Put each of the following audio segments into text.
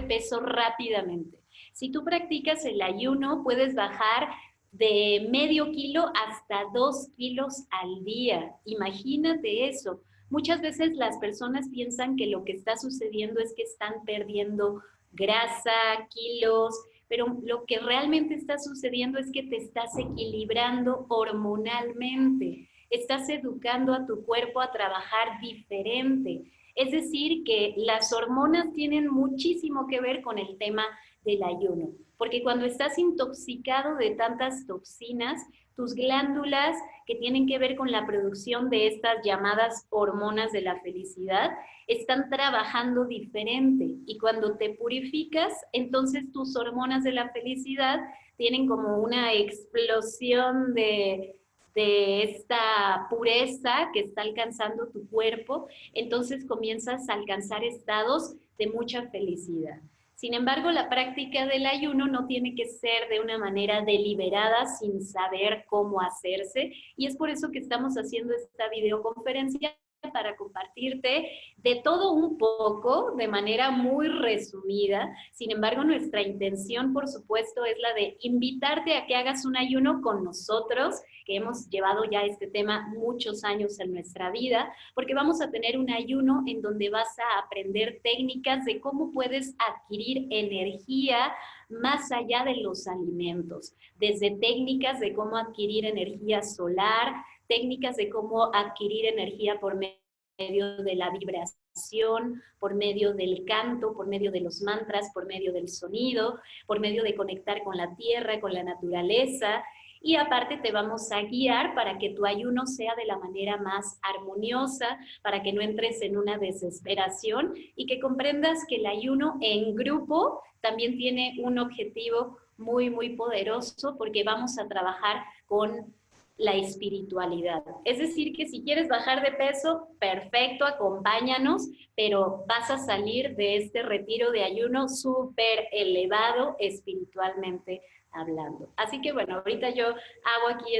de peso rápidamente. Si tú practicas el ayuno, puedes bajar de medio kilo hasta 2 kilos al día. Imagínate eso. Muchas veces las personas piensan que lo que está sucediendo es que están perdiendo grasa, kilos, pero lo que realmente está sucediendo es que te estás equilibrando hormonalmente, estás educando a tu cuerpo a trabajar diferente. Es decir, que las hormonas tienen muchísimo que ver con el tema del ayuno, porque cuando estás intoxicado de tantas toxinas, tus glándulas que tienen que ver con la producción de estas llamadas hormonas de la felicidad están trabajando diferente, y cuando te purificas, entonces tus hormonas de la felicidad tienen como una explosión de esta pureza que está alcanzando tu cuerpo, entonces comienzas a alcanzar estados de mucha felicidad. Sin embargo, la práctica del ayuno no tiene que ser de una manera deliberada sin saber cómo hacerse, y es por eso que estamos haciendo esta videoconferencia para compartirte de todo un poco de manera muy resumida. Sin embargo, nuestra intención, por supuesto, es la de invitarte a que hagas un ayuno con nosotros, que hemos llevado ya este tema muchos años en nuestra vida, porque vamos a tener un ayuno en donde vas a aprender técnicas de cómo puedes adquirir energía más allá de los alimentos, desde técnicas de cómo adquirir energía solar, técnicas de cómo adquirir energía por medio de la vibración, por medio del canto, por medio de los mantras, por medio del sonido, por medio de conectar con la tierra, con la naturaleza. Y aparte te vamos a guiar para que tu ayuno sea de la manera más armoniosa, para que no entres en una desesperación y que comprendas que el ayuno en grupo también tiene un objetivo muy, muy poderoso, porque vamos a trabajar con la espiritualidad. Es decir, que si quieres bajar de peso, perfecto, acompáñanos, pero vas a salir de este retiro de ayuno súper elevado espiritualmente hablando. Así que bueno, ahorita yo hago aquí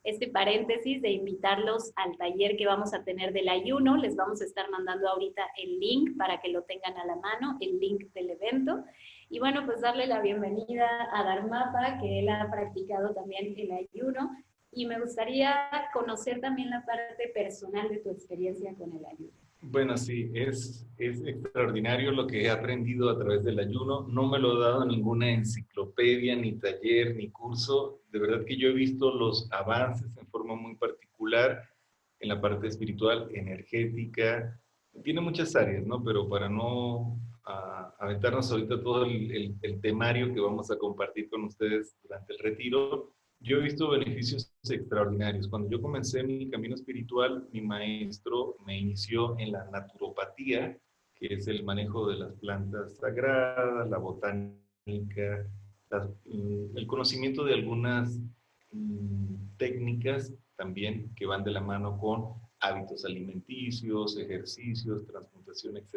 este paréntesis de invitarlos al taller que vamos a tener del ayuno. Les vamos a estar mandando ahorita el link para que lo tengan a la mano, el link del evento. Y bueno, pues darle la bienvenida a Dharmapa, que él ha practicado también el ayuno, y me gustaría conocer también la parte personal de tu experiencia con el ayuno. Bueno, sí, es extraordinario lo que he aprendido a través del ayuno. No me lo ha dado ninguna enciclopedia, ni taller, ni curso. De verdad que yo he visto los avances en forma muy particular en la parte espiritual, energética. Tiene muchas áreas, ¿no? Pero para no aventarnos ahorita todo el temario que vamos a compartir con ustedes durante el retiro, yo he visto beneficios extraordinarios. Cuando yo comencé mi camino espiritual, mi maestro me inició en la naturopatía, que es el manejo de las plantas sagradas, la botánica, el conocimiento de algunas técnicas también que van de la mano con hábitos alimenticios, ejercicios, transmutación, etc.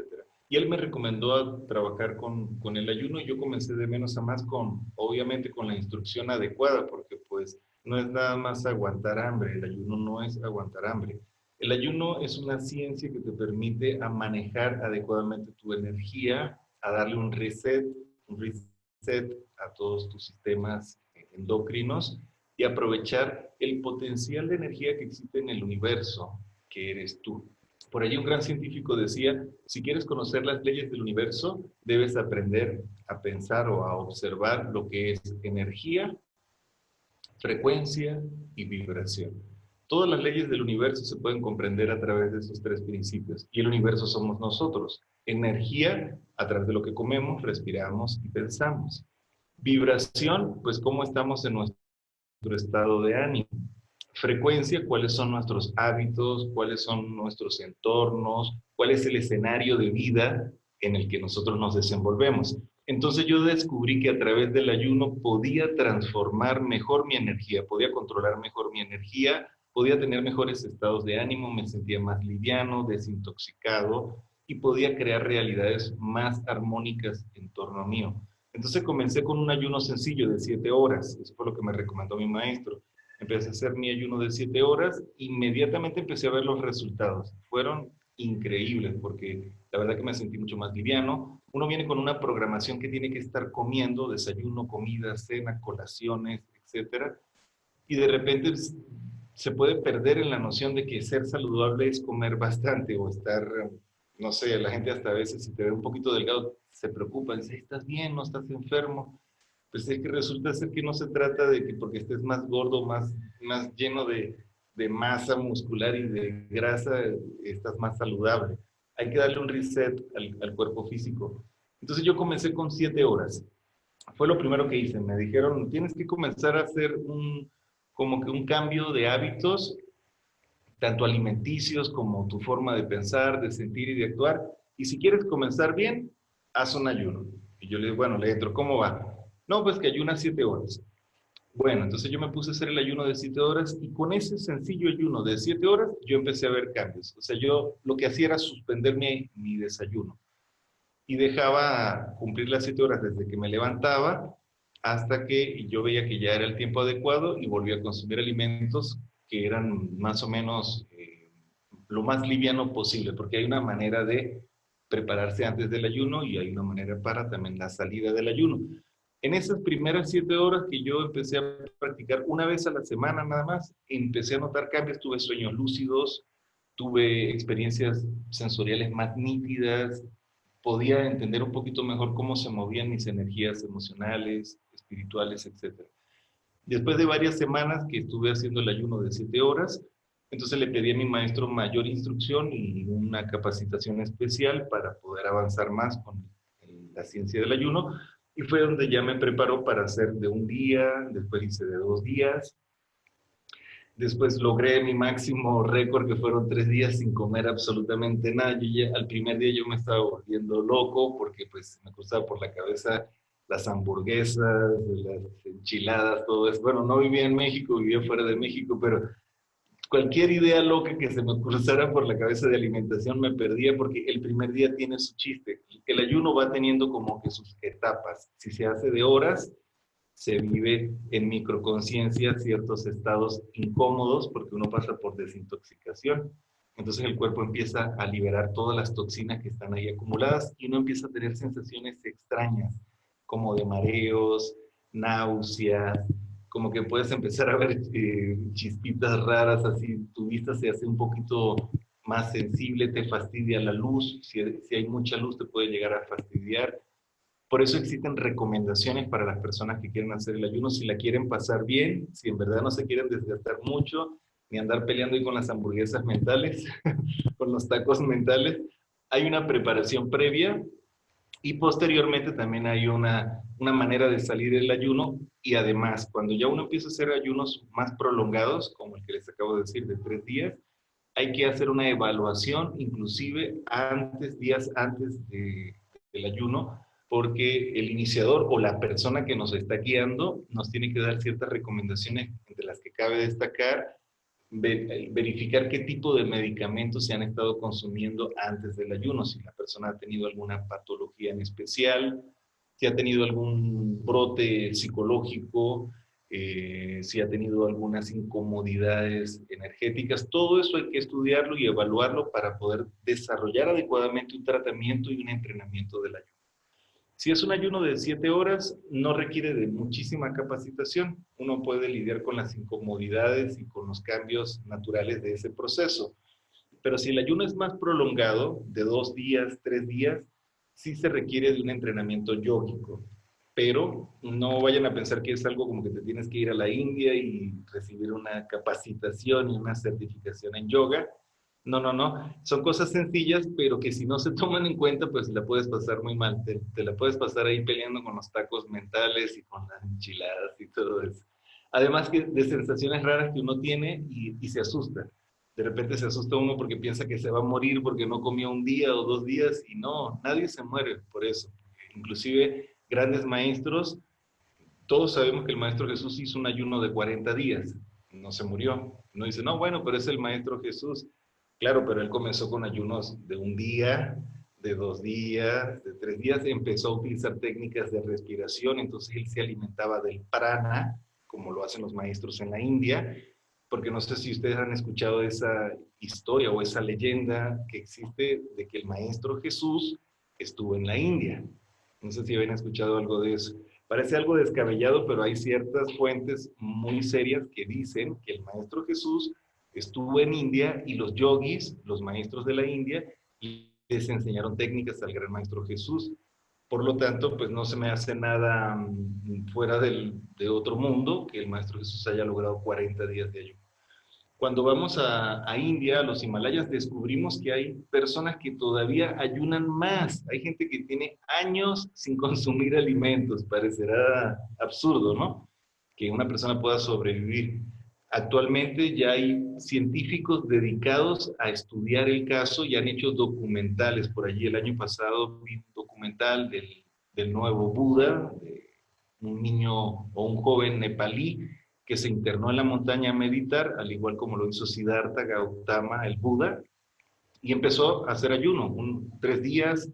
Y él me recomendó a trabajar con el ayuno, y yo comencé de menos a más obviamente con la instrucción adecuada, porque pues no es nada más aguantar hambre, el ayuno no es aguantar hambre. El ayuno es una ciencia que te permite a manejar adecuadamente tu energía, a darle un reset a todos tus sistemas endocrinos, y aprovechar el potencial de energía que existe en el universo, que eres tú. Por allí un gran científico decía, si quieres conocer las leyes del universo, debes aprender a pensar o a observar lo que es energía, frecuencia y vibración. Todas las leyes del universo se pueden comprender a través de esos tres principios, y el universo somos nosotros. Energía, a través de lo que comemos, respiramos y pensamos. Vibración, pues cómo estamos en nuestro estado de ánimo. Frecuencia, cuáles son nuestros hábitos, cuáles son nuestros entornos, cuál es el escenario de vida en el que nosotros nos desenvolvemos. Entonces yo descubrí que a través del ayuno podía transformar mejor mi energía, podía controlar mejor mi energía, podía tener mejores estados de ánimo, me sentía más liviano, desintoxicado, y podía crear realidades más armónicas en torno a mío. Entonces comencé con un ayuno sencillo de 7 horas, eso fue lo que me recomendó mi maestro. Empecé a hacer mi ayuno de 7 horas, inmediatamente empecé a ver los resultados. Fueron increíbles, porque la verdad que me sentí mucho más liviano. Uno viene con una programación que tiene que estar comiendo, desayuno, comida, cena, colaciones, etcétera, y de repente pues, se puede perder en la noción de que ser saludable es comer bastante o estar, no sé, la gente hasta a veces si te ve un poquito delgado se preocupa, dice, ¿estás bien? ¿No estás enfermo? Pues es que resulta ser que no se trata de que porque estés más gordo, más lleno de masa muscular y de grasa, estás más saludable. Hay que darle un reset al cuerpo físico. Entonces yo comencé con 7 horas. Fue lo primero que hice. Me dijeron, tienes que comenzar a hacer como que un cambio de hábitos, tanto alimenticios como tu forma de pensar, de sentir y de actuar. Y si quieres comenzar bien, haz un ayuno. Y yo le digo, bueno, le entro, ¿cómo va? No, pues que ayunas 7 horas. Bueno, entonces yo me puse a hacer el ayuno de 7 horas y con ese sencillo ayuno de 7 horas yo empecé a ver cambios. O sea, yo lo que hacía era suspender mi desayuno y dejaba cumplir las 7 horas desde que me levantaba hasta que yo veía que ya era el tiempo adecuado y volví a consumir alimentos que eran más o menos lo más liviano posible, porque hay una manera de prepararse antes del ayuno y hay una manera para también la salida del ayuno. En esas primeras 7 horas que yo empecé a practicar una vez a la semana nada más, empecé a notar cambios, tuve sueños lúcidos, tuve experiencias sensoriales más nítidas, podía entender un poquito mejor cómo se movían mis energías emocionales, espirituales, etcétera. Después de varias semanas que estuve haciendo el ayuno de 7 horas, entonces le pedí a mi maestro mayor instrucción y una capacitación especial para poder avanzar más con la ciencia del ayuno. Y fue donde ya me preparó para hacer de un día, después hice de 2 días, después logré mi máximo récord, que fueron 3 días sin comer absolutamente nada. Al primer día yo me estaba volviendo loco porque pues me cruzaba por la cabeza las hamburguesas, las enchiladas, todo eso. Bueno, no vivía en México, vivía fuera de México, pero cualquier idea loca que se me cruzara por la cabeza de alimentación me perdía porque el primer día tiene su chiste. El ayuno va teniendo como que sus etapas. Si se hace de horas, se vive en microconciencia ciertos estados incómodos porque uno pasa por desintoxicación. Entonces el cuerpo empieza a liberar todas las toxinas que están ahí acumuladas y uno empieza a tener sensaciones extrañas, como de mareos, náuseas, como que puedes empezar a ver chispitas raras, así tu vista se hace un poquito más sensible, te fastidia la luz, si hay mucha luz te puede llegar a fastidiar. Por eso existen recomendaciones para las personas que quieren hacer el ayuno, si la quieren pasar bien, si en verdad no se quieren desgastar mucho, ni andar peleando ahí con las hamburguesas mentales, con los tacos mentales. Hay una preparación previa y posteriormente también hay una manera de salir del ayuno y además, cuando ya uno empieza a hacer ayunos más prolongados, como el que les acabo de decir, de 3 días, hay que hacer una evaluación, inclusive días antes del ayuno, porque el iniciador o la persona que nos está guiando nos tiene que dar ciertas recomendaciones, entre las que cabe destacar verificar qué tipo de medicamentos se han estado consumiendo antes del ayuno, si la persona ha tenido alguna patología en especial, si ha tenido algún brote psicológico, si ha tenido algunas incomodidades energéticas. Todo eso hay que estudiarlo y evaluarlo para poder desarrollar adecuadamente un tratamiento y un entrenamiento del ayuno. Si es un ayuno de 7 horas, no requiere de muchísima capacitación. Uno puede lidiar con las incomodidades y con los cambios naturales de ese proceso. Pero si el ayuno es más prolongado, de 2 días, 3 días, sí se requiere de un entrenamiento yógico. Pero no vayan a pensar que es algo como que te tienes que ir a la India y recibir una capacitación y una certificación en yoga. No, no, no. Son cosas sencillas, pero que si no se toman en cuenta, pues la puedes pasar muy mal. Te la puedes pasar ahí peleando con los tacos mentales y con las enchiladas y todo eso. Además que de sensaciones raras que uno tiene y se asusta. De repente se asusta uno porque piensa que se va a morir porque no comió un día o 2 días y no, nadie se muere por eso. Inclusive grandes maestros, todos sabemos que el Maestro Jesús hizo un ayuno de 40 días, no se murió. Uno dice, no, bueno, pero es el Maestro Jesús. Claro, pero él comenzó con ayunos de un día, de 2 días, de 3 días, empezó a utilizar técnicas de respiración, entonces él se alimentaba del prana, como lo hacen los maestros en la India, porque no sé si ustedes han escuchado esa historia o esa leyenda que existe de que el Maestro Jesús estuvo en la India. No sé si habían escuchado algo de eso. Parece algo descabellado, pero hay ciertas fuentes muy serias que dicen que el Maestro Jesús estuvo en India y los yogis, los maestros de la India, les enseñaron técnicas al gran Maestro Jesús. Por lo tanto, pues no se me hace nada fuera de otro mundo que el Maestro Jesús haya logrado 40 días de ayuno. Cuando vamos a India, a los Himalayas, descubrimos que hay personas que todavía ayunan más. Hay gente que tiene años sin consumir alimentos. Parecerá absurdo, ¿no? Que una persona pueda sobrevivir. Actualmente ya hay científicos dedicados a estudiar el caso y han hecho documentales. Por allí el año pasado vi un documental del nuevo Buda, de un niño o un joven nepalí que se internó en la montaña a meditar, al igual como lo hizo Siddhartha Gautama, el Buda, y empezó a hacer ayuno, 3 días,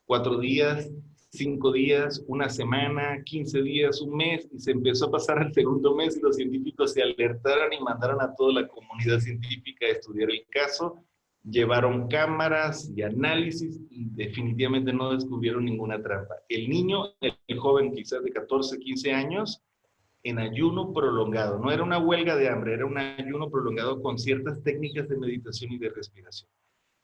4 días, 5 días, una semana, 15 días, un mes, y se empezó a pasar al segundo mes y los científicos se alertaron y mandaron a toda la comunidad científica a estudiar el caso, llevaron cámaras y análisis y definitivamente no descubrieron ninguna trampa. El niño, el joven quizás de 14, 15 años, en ayuno prolongado. No era una huelga de hambre, era un ayuno prolongado con ciertas técnicas de meditación y de respiración.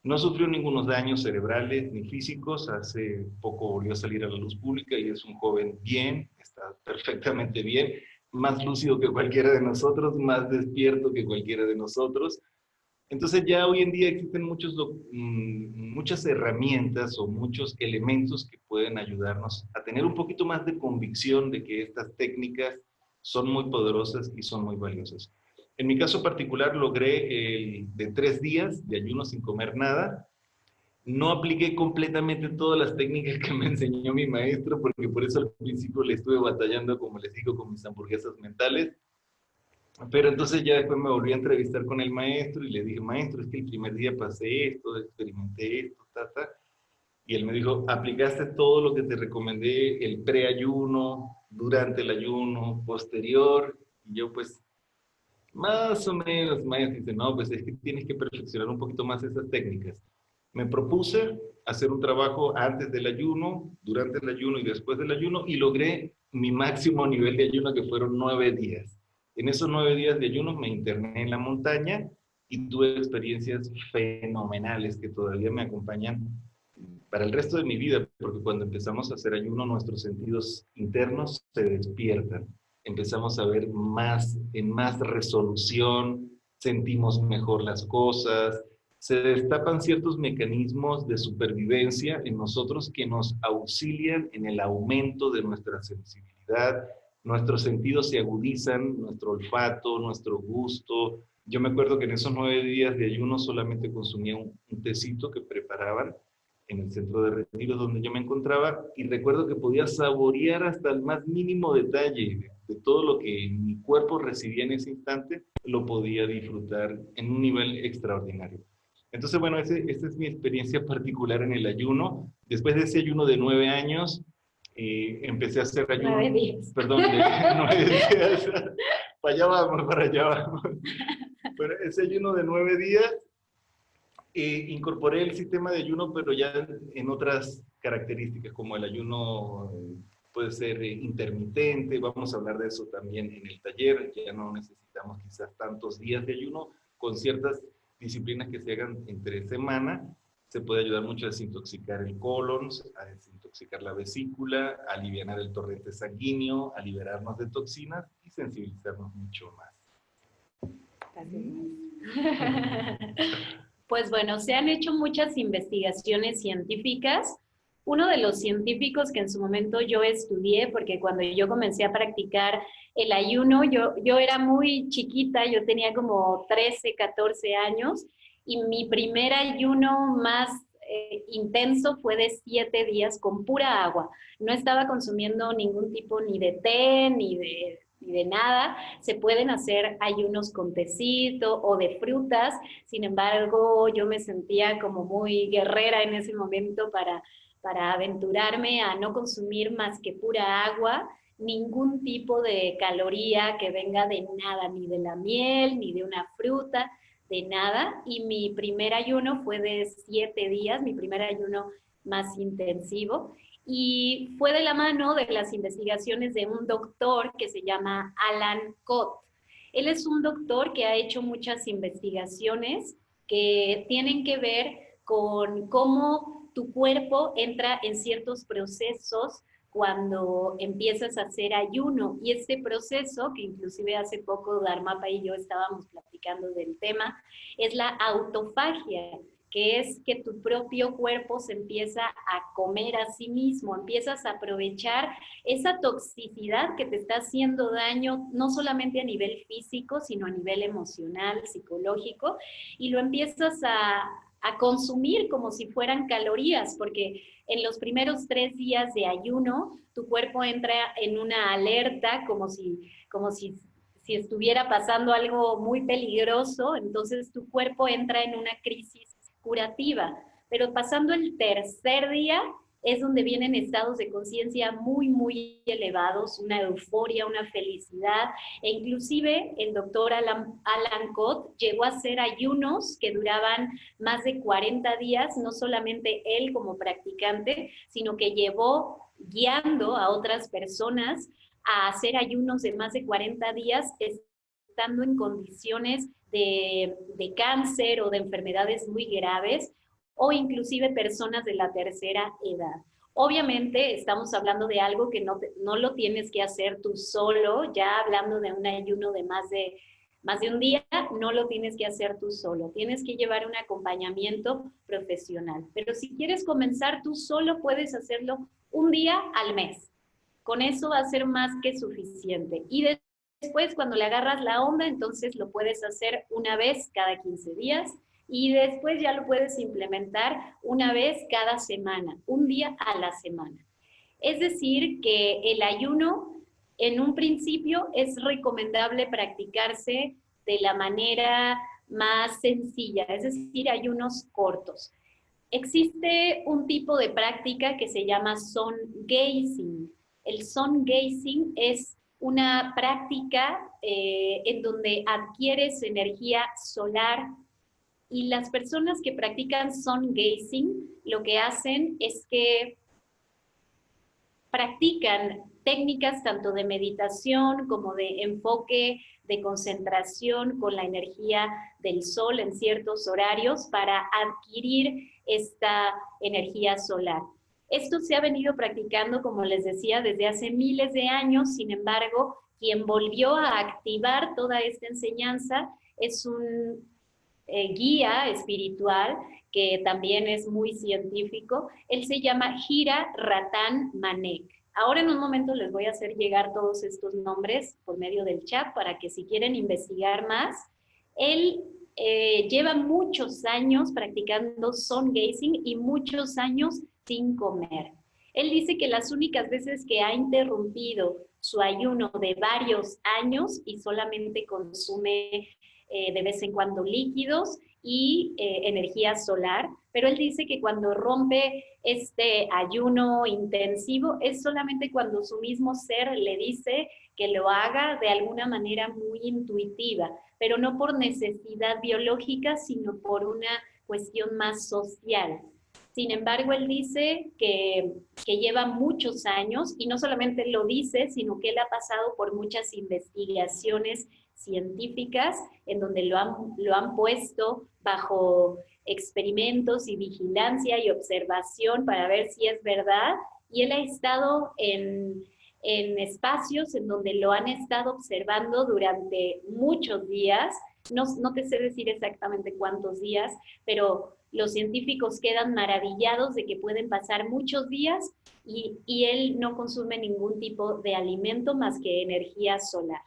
No sufrió ningunos daños cerebrales ni físicos. Hace poco volvió a salir a la luz pública y es un joven bien, está perfectamente bien, más lúcido que cualquiera de nosotros, más despierto que cualquiera de nosotros. Entonces ya hoy en día existen muchas herramientas o muchos elementos que pueden ayudarnos a tener un poquito más de convicción de que estas técnicas son muy poderosas y son muy valiosas. En mi caso particular logré de 3 días de ayuno sin comer nada. No apliqué completamente todas las técnicas que me enseñó mi maestro, porque por eso al principio le estuve batallando, como les digo, con mis hamburguesas mentales. Pero entonces ya después me volví a entrevistar con el maestro y le dije, maestro, es que el primer día pasé esto, experimenté esto, ta. Y él me dijo, aplicaste todo lo que te recomendé, el preayuno, durante el ayuno, posterior. Y yo pues, más o menos, maestro, dice, no, pues es que tienes que perfeccionar un poquito más esas técnicas. Me propuse hacer un trabajo antes del ayuno, durante el ayuno y después del ayuno y logré mi máximo nivel de ayuno que fueron 9 días. En esos 9 días de ayuno me interné en la montaña y tuve experiencias fenomenales que todavía me acompañan para el resto de mi vida, porque cuando empezamos a hacer ayuno, nuestros sentidos internos se despiertan. Empezamos a ver más, en más resolución, sentimos mejor las cosas, se destapan ciertos mecanismos de supervivencia en nosotros que nos auxilian en el aumento de nuestra sensibilidad, nuestros sentidos se agudizan, nuestro olfato, nuestro gusto. Yo me acuerdo que en esos 9 días de ayuno solamente consumía un tecito que preparaban en el centro de retiro donde yo me encontraba y recuerdo que podía saborear hasta el más mínimo detalle de todo lo que mi cuerpo recibía en ese instante, lo podía disfrutar en un nivel extraordinario. Entonces, bueno, esta es mi experiencia particular en el ayuno. Después de ese ayuno de 9 años, empecé a hacer ayuno. 9 días. Perdón, de 9 días. Para allá vamos. Bueno, ese ayuno de 9 días, incorporé el sistema de ayuno, pero ya en otras características, como el ayuno puede ser intermitente, vamos a hablar de eso también en el taller, ya no necesitamos quizás tantos días de ayuno, con ciertas disciplinas que se hagan entre semana, se puede ayudar mucho a desintoxicar el colon, a desintoxicar la vesícula, a aliviar el torrente sanguíneo, a liberarnos de toxinas y sensibilizarnos mucho más. Pues bueno, se han hecho muchas investigaciones científicas. Uno de los científicos que en su momento yo estudié, porque cuando yo comencé a practicar el ayuno, yo era muy chiquita, yo tenía como 13, 14 años, y mi primer ayuno más intenso fue de 7 días con pura agua. No estaba consumiendo ningún tipo ni de té, ni de nada. Se pueden hacer ayunos con tecito o de frutas. Sin embargo, yo me sentía como muy guerrera en ese momento para aventurarme a no consumir más que pura agua. ningún tipo de caloría que venga de nada, ni de la miel, ni de una fruta, de nada. Y mi primer ayuno fue de 7 días, mi primer ayuno más intensivo. Y fue de la mano de las investigaciones de un doctor que se llama Alan Cott. Él es un doctor que ha hecho muchas investigaciones que tienen que ver con cómo tu cuerpo entra en ciertos procesos cuando empiezas a hacer ayuno. Y este proceso, que inclusive hace poco Dharmapa y yo estábamos platicando del tema, es la autofagia, que es que tu propio cuerpo se empieza a comer a sí mismo, empiezas a aprovechar esa toxicidad que te está haciendo daño, no solamente a nivel físico, sino a nivel emocional, psicológico, y lo empiezas a consumir como si fueran calorías, porque en los primeros 3 días de ayuno, tu cuerpo entra en una alerta como si estuviera pasando algo muy peligroso, entonces tu cuerpo entra en una crisis curativa. Pero pasando el tercer día es donde vienen estados de conciencia muy, muy elevados, una euforia, una felicidad, e inclusive el doctor Alan Cott llegó a hacer ayunos que duraban más de 40 días, no solamente él como practicante, sino que llevó guiando a otras personas a hacer ayunos de más de 40 días, estando en condiciones de cáncer o de enfermedades muy graves, o inclusive personas de la tercera edad. Obviamente estamos hablando de algo que no lo tienes que hacer tú solo, ya hablando de un ayuno de más de un día, no lo tienes que hacer tú solo, tienes que llevar un acompañamiento profesional. Pero si quieres comenzar tú solo, puedes hacerlo un día al mes. Con eso va a ser más que suficiente. Y después, cuando le agarras la onda, entonces lo puedes hacer una vez cada 15 días y después ya lo puedes implementar una vez cada semana, un día a la semana. Es decir, que el ayuno en un principio es recomendable practicarse de la manera más sencilla, es decir, ayunos cortos. Existe un tipo de práctica que se llama sun gazing. El sun gazing es una práctica en donde adquieres energía solar, y las personas que practican sun gazing lo que hacen es que practican técnicas tanto de meditación como de enfoque, de concentración con la energía del sol en ciertos horarios para adquirir esta energía solar. Esto se ha venido practicando, como les decía, desde hace miles de años. Sin embargo, quien volvió a activar toda esta enseñanza es un guía espiritual que también es muy científico. Él se llama Gira Ratan Manek. Ahora en un momento les voy a hacer llegar todos estos nombres por medio del chat para que si quieren investigar más. Él lleva muchos años practicando sun gazing y muchos años sin comer. Él dice que las únicas veces que ha interrumpido su ayuno de varios años y solamente consume de vez en cuando líquidos y energía solar, pero él dice que cuando rompe este ayuno intensivo es solamente cuando su mismo ser le dice que lo haga de alguna manera muy intuitiva, pero no por necesidad biológica, sino por una cuestión más social. Sin embargo, él dice que lleva muchos años, y no solamente lo dice, sino que él ha pasado por muchas investigaciones científicas en donde lo han puesto bajo experimentos y vigilancia y observación para ver si es verdad, y él ha estado en espacios en donde lo han estado observando durante muchos días. No te sé decir exactamente cuántos días, pero los científicos quedan maravillados de que pueden pasar muchos días y él no consume ningún tipo de alimento más que energía solar.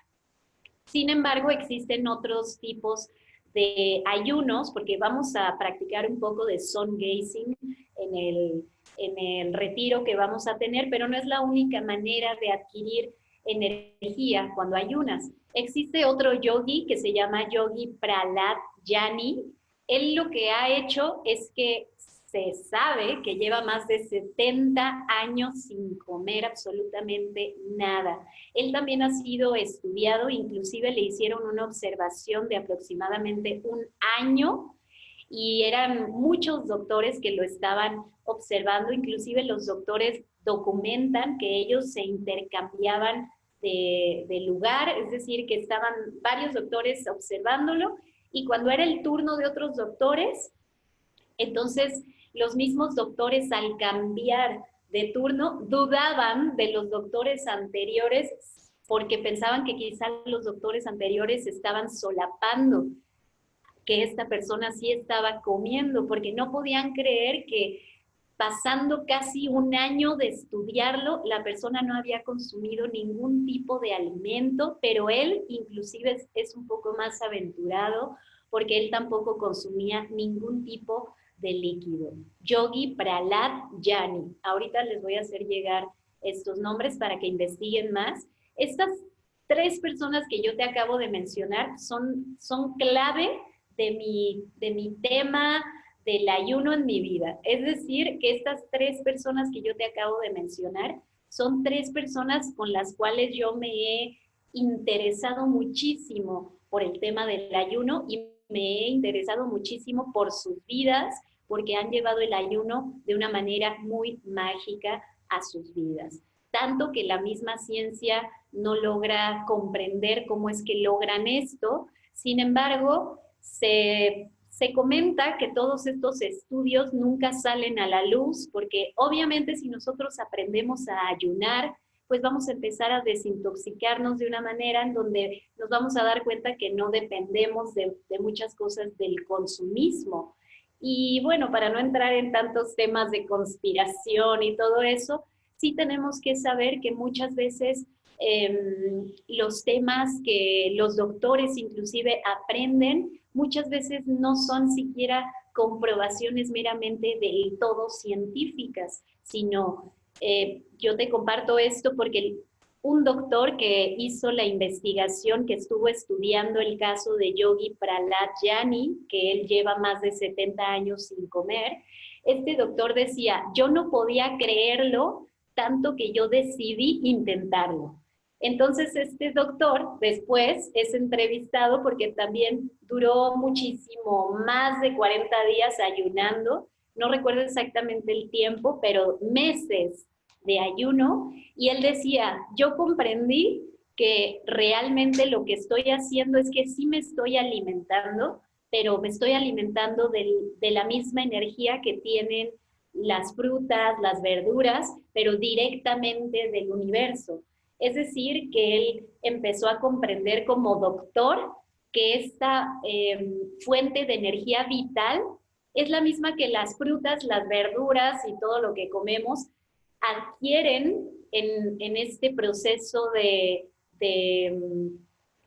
Sin embargo, existen otros tipos de ayunos, porque vamos a practicar un poco de sun gazing en el retiro que vamos a tener, pero no es la única manera de adquirir energía cuando ayunas. Existe otro yogi que se llama Yogi Prahlad Yani. Él lo que ha hecho es que se sabe que lleva más de 70 años sin comer absolutamente nada. Él también ha sido estudiado, inclusive le hicieron una observación de aproximadamente un año y eran muchos doctores que lo estaban observando, inclusive los doctores documentan que ellos se intercambiaban de lugar, es decir, que estaban varios doctores observándolo y cuando era el turno de otros doctores, entonces los mismos doctores al cambiar de turno dudaban de los doctores anteriores porque pensaban que quizás los doctores anteriores estaban solapando que esta persona sí estaba comiendo, porque no podían creer que pasando casi un año de estudiarlo, la persona no había consumido ningún tipo de alimento, pero él inclusive es un poco más aventurado, porque él tampoco consumía ningún tipo de líquido. Yogi Prahlad Jani. Ahorita les voy a hacer llegar estos nombres para que investiguen más. Estas tres personas que yo te acabo de mencionar son clave de mi tema del ayuno en mi vida. Es decir, que estas tres personas que yo te acabo de mencionar son tres personas con las cuales yo me he interesado muchísimo por el tema del ayuno y me he interesado muchísimo por sus vidas, porque han llevado el ayuno de una manera muy mágica a sus vidas. Tanto que la misma ciencia no logra comprender cómo es que logran esto. Sin embargo, se comenta que todos estos estudios nunca salen a la luz, porque obviamente si nosotros aprendemos a ayunar, pues vamos a empezar a desintoxicarnos de una manera en donde nos vamos a dar cuenta que no dependemos de muchas cosas del consumismo. Y bueno, para no entrar en tantos temas de conspiración y todo eso, sí tenemos que saber que muchas veces los temas que los doctores inclusive aprenden, muchas veces no son siquiera comprobaciones meramente del todo científicas, sino yo te comparto esto porque un doctor que hizo la investigación, que estuvo estudiando el caso de Yogi Prahlad Jani, que él lleva más de 70 años sin comer, este doctor decía, yo no podía creerlo tanto que yo decidí intentarlo. Entonces este doctor después es entrevistado porque también duró muchísimo, más de 40 días ayunando, no recuerdo exactamente el tiempo, pero meses de ayuno, y él decía, yo comprendí que realmente lo que estoy haciendo es que sí me estoy alimentando, pero me estoy alimentando de la misma energía que tienen las frutas, las verduras, pero directamente del universo. Es decir, que él empezó a comprender como doctor que esta fuente de energía vital es la misma que las frutas, las verduras y todo lo que comemos adquieren en este proceso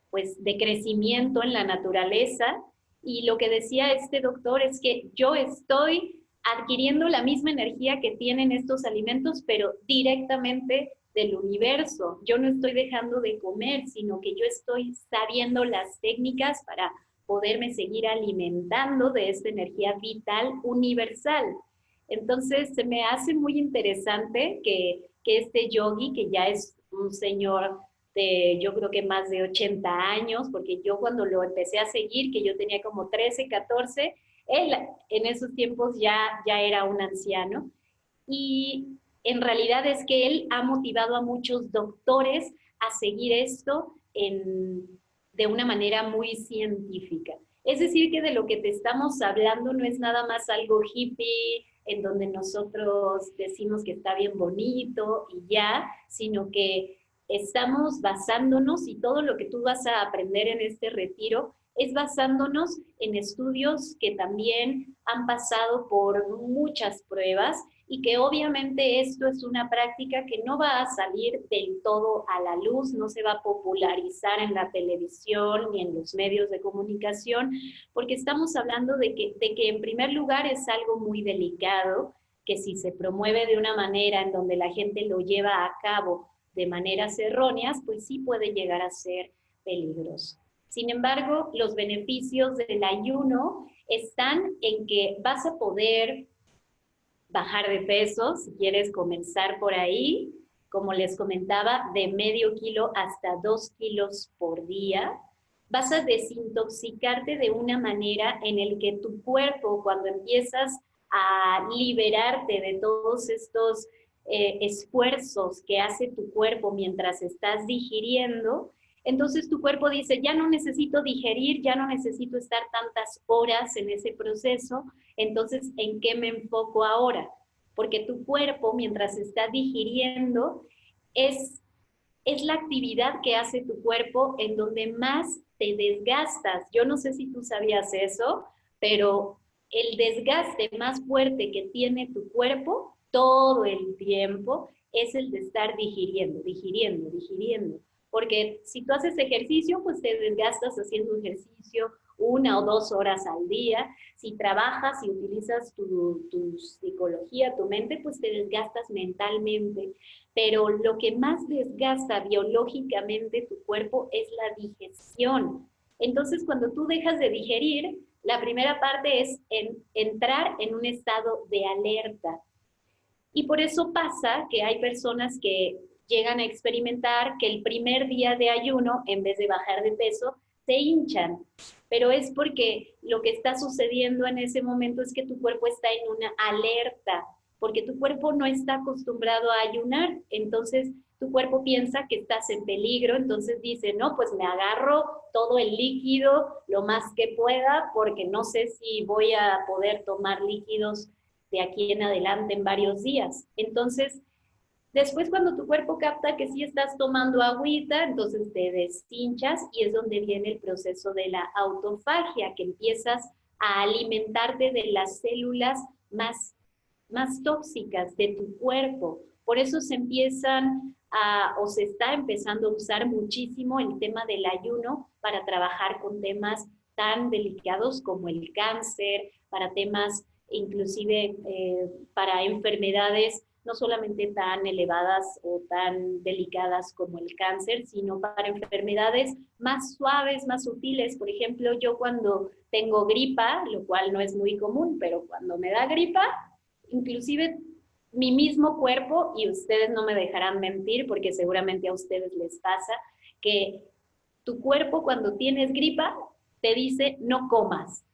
pues, de crecimiento en la naturaleza. Y lo que decía este doctor es que yo estoy adquiriendo la misma energía que tienen estos alimentos, pero directamente del universo. Yo no estoy dejando de comer, sino que yo estoy sabiendo las técnicas para poderme seguir alimentando de esta energía vital universal. Entonces, se me hace muy interesante que este yogi, que ya es un señor de, yo creo que más de 80 años, porque yo cuando lo empecé a seguir, que yo tenía como 13, 14, él en esos tiempos ya era un anciano. Y en realidad es que él ha motivado a muchos doctores a seguir esto de una manera muy científica. Es decir, que de lo que te estamos hablando no es nada más algo hippie, en donde nosotros decimos que está bien bonito y ya, sino que estamos basándonos y todo lo que tú vas a aprender en este retiro es basándonos en estudios que también han pasado por muchas pruebas y que obviamente esto es una práctica que no va a salir del todo a la luz, no se va a popularizar en la televisión ni en los medios de comunicación, porque estamos hablando de que en primer lugar es algo muy delicado, que si se promueve de una manera en donde la gente lo lleva a cabo de maneras erróneas, pues sí puede llegar a ser peligroso. Sin embargo, los beneficios del ayuno están en que vas a poder bajar de peso, si quieres comenzar por ahí, como les comentaba, de medio kilo hasta 2 kilos por día. Vas a desintoxicarte de una manera en el que tu cuerpo, cuando empiezas a liberarte de todos estos esfuerzos que hace tu cuerpo mientras estás digiriendo, entonces tu cuerpo dice, ya no necesito digerir, ya no necesito estar tantas horas en ese proceso, entonces, ¿en qué me enfoco ahora? Porque tu cuerpo, mientras está digiriendo, es la actividad que hace tu cuerpo en donde más te desgastas. Yo no sé si tú sabías eso, pero el desgaste más fuerte que tiene tu cuerpo todo el tiempo es el de estar digiriendo, digiriendo, digiriendo. Porque si tú haces ejercicio, pues te desgastas haciendo ejercicio 1 o 2 horas al día. Si trabajas y utilizas tu psicología, tu mente, pues te desgastas mentalmente. Pero lo que más desgasta biológicamente tu cuerpo es la digestión. Entonces, cuando tú dejas de digerir, la primera parte es entrar en un estado de alerta. Y por eso pasa que hay personas que llegan a experimentar que el primer día de ayuno, en vez de bajar de peso, se hinchan. Pero es porque lo que está sucediendo en ese momento es que tu cuerpo está en una alerta, porque tu cuerpo no está acostumbrado a ayunar. Entonces tu cuerpo piensa que estás en peligro, entonces dice, no, pues me agarro todo el líquido lo más que pueda, porque no sé si voy a poder tomar líquidos de aquí en adelante en varios días. Entonces, después cuando tu cuerpo capta que sí estás tomando agüita, entonces te deshinchas y es donde viene el proceso de la autofagia, que empiezas a alimentarte de las células más tóxicas de tu cuerpo. Por eso se empiezan o se está empezando a usar muchísimo el tema del ayuno para trabajar con temas tan delicados como el cáncer, para temas inclusive para enfermedades no solamente tan elevadas o tan delicadas como el cáncer, sino para enfermedades más suaves, más sutiles. Por ejemplo, yo cuando tengo gripa, lo cual no es muy común, pero cuando me da gripa, inclusive mi mismo cuerpo, y ustedes no me dejarán mentir porque seguramente a ustedes les pasa, que tu cuerpo cuando tienes gripa te dice no comas,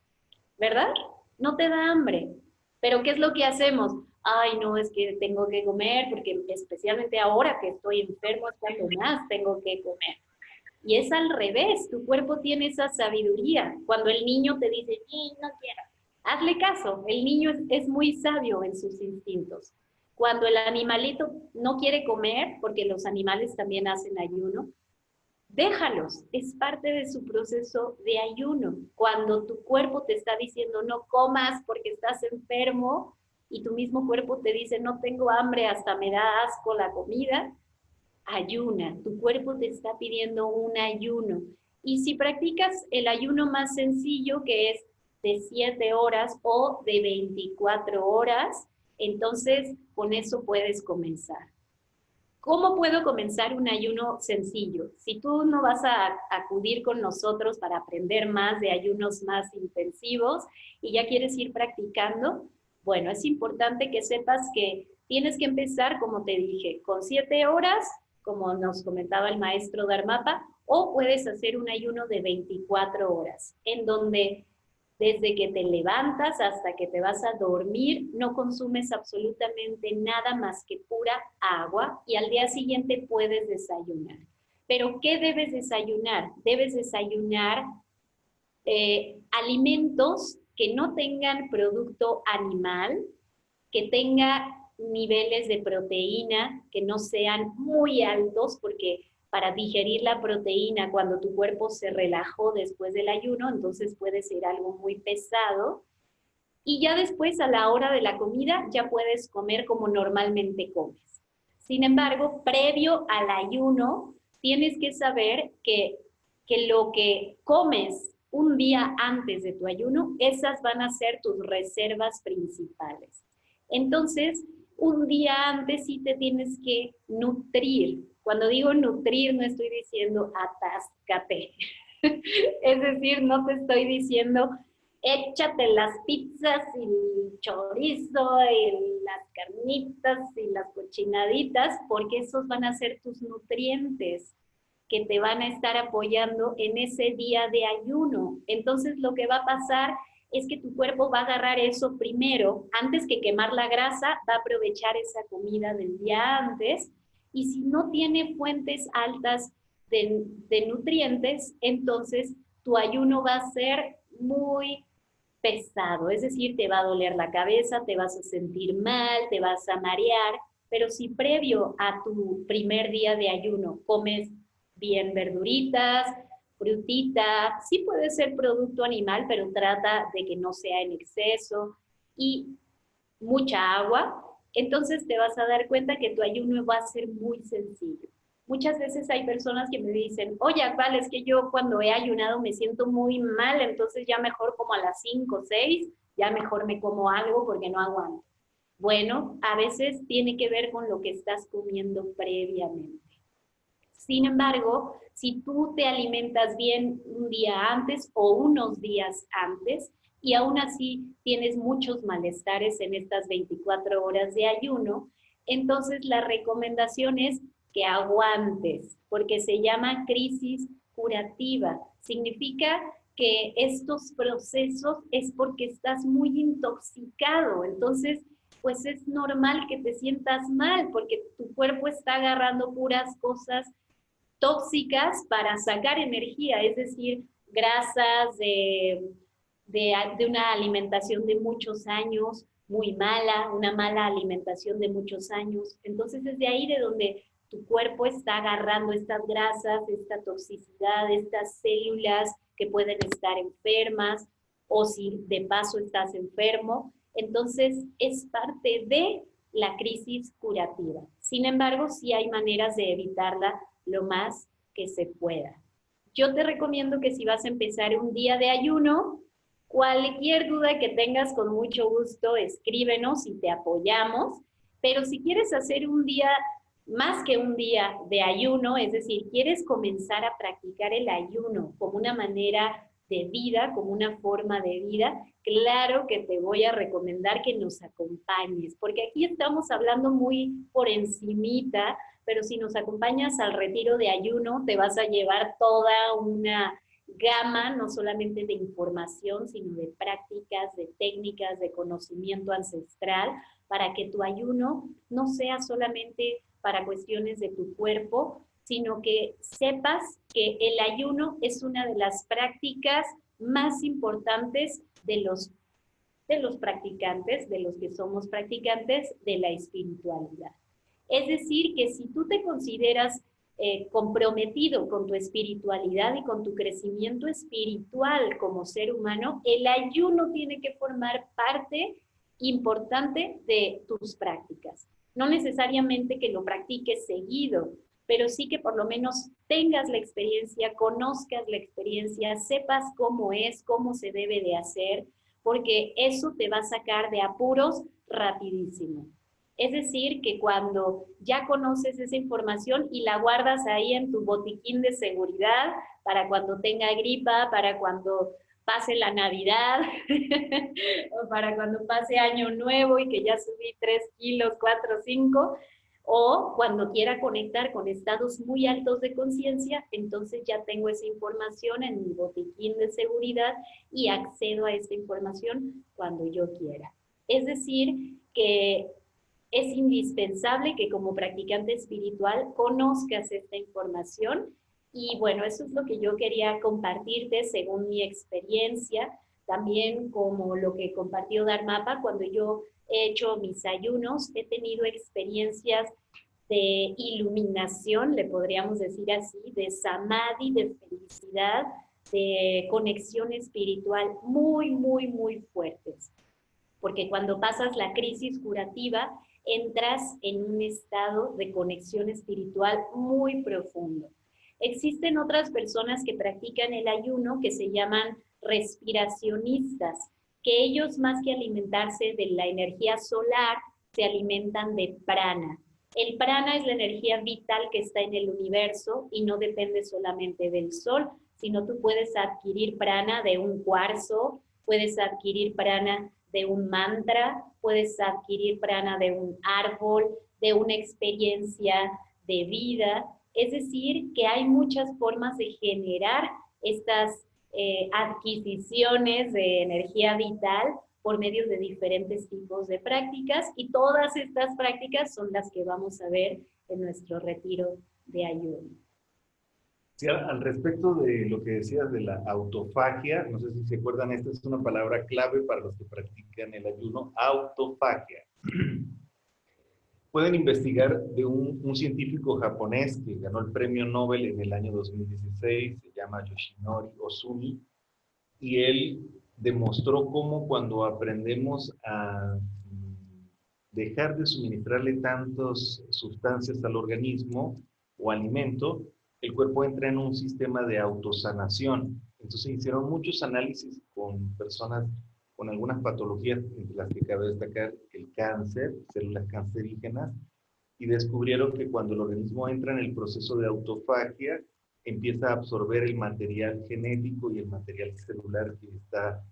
¿verdad? No te da hambre. Pero ¿qué es lo que hacemos? Ay, no, es que tengo que comer, porque especialmente ahora que estoy enfermo es cuando más tengo que comer. Y es al revés, tu cuerpo tiene esa sabiduría. Cuando el niño te dice, sí, no quiero, hazle caso, el niño es muy sabio en sus instintos. Cuando el animalito no quiere comer, porque los animales también hacen ayuno, déjalos, es parte de su proceso de ayuno. Cuando tu cuerpo te está diciendo no comas porque estás enfermo y tu mismo cuerpo te dice no tengo hambre, hasta me da asco la comida, ayuna. Tu cuerpo te está pidiendo un ayuno. Y si practicas el ayuno más sencillo, que es de 7 horas o de 24 horas, entonces con eso puedes comenzar. ¿Cómo puedo comenzar un ayuno sencillo? Si tú no vas a acudir con nosotros para aprender más de ayunos más intensivos y ya quieres ir practicando, bueno, es importante que sepas que tienes que empezar, como te dije, con 7 horas, como nos comentaba el maestro Dharmapa, o puedes hacer un ayuno de 24 horas, en donde desde que te levantas hasta que te vas a dormir, no consumes absolutamente nada más que pura agua y al día siguiente puedes desayunar. Pero ¿qué debes desayunar? Debes desayunar alimentos que no tengan producto animal, que tenga niveles de proteína que no sean muy altos, porque para digerir la proteína cuando tu cuerpo se relajó después del ayuno, entonces puede ser algo muy pesado. Y ya después, a la hora de la comida, ya puedes comer como normalmente comes. Sin embargo, previo al ayuno, tienes que saber que lo que comes un día antes de tu ayuno, esas van a ser tus reservas principales. Entonces, un día antes sí te tienes que nutrir. Cuando digo nutrir, no estoy diciendo atáscate. Es decir, no te estoy diciendo échate las pizzas y el chorizo y las carnitas y las cochinaditas, porque esos van a ser tus nutrientes que te van a estar apoyando en ese día de ayuno. Entonces lo que va a pasar es que tu cuerpo va a agarrar eso primero, antes que quemar la grasa, va a aprovechar esa comida del día antes, y si no tiene fuentes altas de nutrientes, entonces tu ayuno va a ser muy pesado, es decir, te va a doler la cabeza, te vas a sentir mal, te vas a marear, pero si previo a tu primer día de ayuno comes bien verduritas, frutita, sí puede ser producto animal, pero trata de que no sea en exceso, y mucha agua, entonces te vas a dar cuenta que tu ayuno va a ser muy sencillo. Muchas veces hay personas que me dicen, oye, Akbal, es que yo cuando he ayunado me siento muy mal, entonces ya mejor como a las 5 o 6, ya mejor me como algo porque no aguanto. Bueno, a veces tiene que ver con lo que estás comiendo previamente. Sin embargo, si tú te alimentas bien un día antes o unos días antes y aún así tienes muchos malestares en estas 24 horas de ayuno, entonces la recomendación es que aguantes, porque se llama crisis curativa. Significa que estos procesos es porque estás muy intoxicado. Entonces, pues es normal que te sientas mal, porque tu cuerpo está agarrando puras cosas tóxicas para sacar energía, es decir, grasas de una alimentación de muchos años, muy mala, una mala alimentación de muchos años. Entonces es de ahí de donde tu cuerpo está agarrando estas grasas, esta toxicidad, estas células que pueden estar enfermas, o si de paso estás enfermo. Entonces es parte de la crisis curativa. Sin embargo, sí hay maneras de evitarla lo más que se pueda. Yo te recomiendo que si vas a empezar un día de ayuno, cualquier duda que tengas, con mucho gusto, escríbenos y te apoyamos. Pero si quieres hacer un día, más que un día de ayuno, es decir, quieres comenzar a practicar el ayuno como una manera de vida, como una forma de vida, claro que te voy a recomendar que nos acompañes, porque aquí estamos hablando muy por encimita, pero si nos acompañas al retiro de ayuno, te vas a llevar toda una gama, no solamente de información, sino de prácticas, de técnicas, de conocimiento ancestral, para que tu ayuno no sea solamente para cuestiones de tu cuerpo, sino que sepas que el ayuno es una de las prácticas más importantes de los practicantes, de los que somos practicantes de la espiritualidad. Es decir, que si tú te consideras comprometido con tu espiritualidad y con tu crecimiento espiritual como ser humano, el ayuno tiene que formar parte importante de tus prácticas. No necesariamente que lo practiques seguido, pero sí que por lo menos tengas la experiencia, conozcas la experiencia, sepas cómo es, cómo se debe de hacer, porque eso te va a sacar de apuros rapidísimo. Es decir, que cuando ya conoces esa información y la guardas ahí en tu botiquín de seguridad, para cuando tenga gripa, para cuando pase la Navidad, o para cuando pase Año Nuevo y que ya subí 3 kilos, 4, 5, o cuando quiera conectar con estados muy altos de conciencia, entonces ya tengo esa información en mi botiquín de seguridad y accedo a esa información cuando yo quiera. Es decir, que es indispensable que como practicante espiritual conozcas esta información, y bueno, eso es lo que yo quería compartirte según mi experiencia, también como lo que compartió Dharmapa. Cuando yo he hecho mis ayunos, he tenido experiencias de iluminación, le podríamos decir así, de samadhi, de felicidad, de conexión espiritual muy, muy, muy fuertes. Porque cuando pasas la crisis curativa, entras en un estado de conexión espiritual muy profundo. Existen otras personas que practican el ayuno que se llaman respiracionistas, que ellos, más que alimentarse de la energía solar, se alimentan de prana. El prana es la energía vital que está en el universo y no depende solamente del sol, sino tú puedes adquirir prana de un cuarzo, puedes adquirir prana de un mantra, puedes adquirir prana de un árbol, de una experiencia de vida. Es decir, que hay muchas formas de generar estas adquisiciones de energía vital por medio de diferentes tipos de prácticas, y todas estas prácticas son las que vamos a ver en nuestro retiro de ayuno. Sí, al respecto de lo que decías de la autofagia, no sé si se acuerdan, esta es una palabra clave para los que practican el ayuno, autofagia. Pueden investigar de un científico japonés que ganó el premio Nobel en el año 2016, se llama Yoshinori Ozumi, y él demostró cómo cuando aprendemos a dejar de suministrarle tantas sustancias al organismo o alimento, el cuerpo entra en un sistema de autosanación. Entonces hicieron muchos análisis con personas con algunas patologías, entre las que cabe destacar el cáncer, células cancerígenas, y descubrieron que cuando el organismo entra en el proceso de autofagia, empieza a absorber el material genético y el material celular que está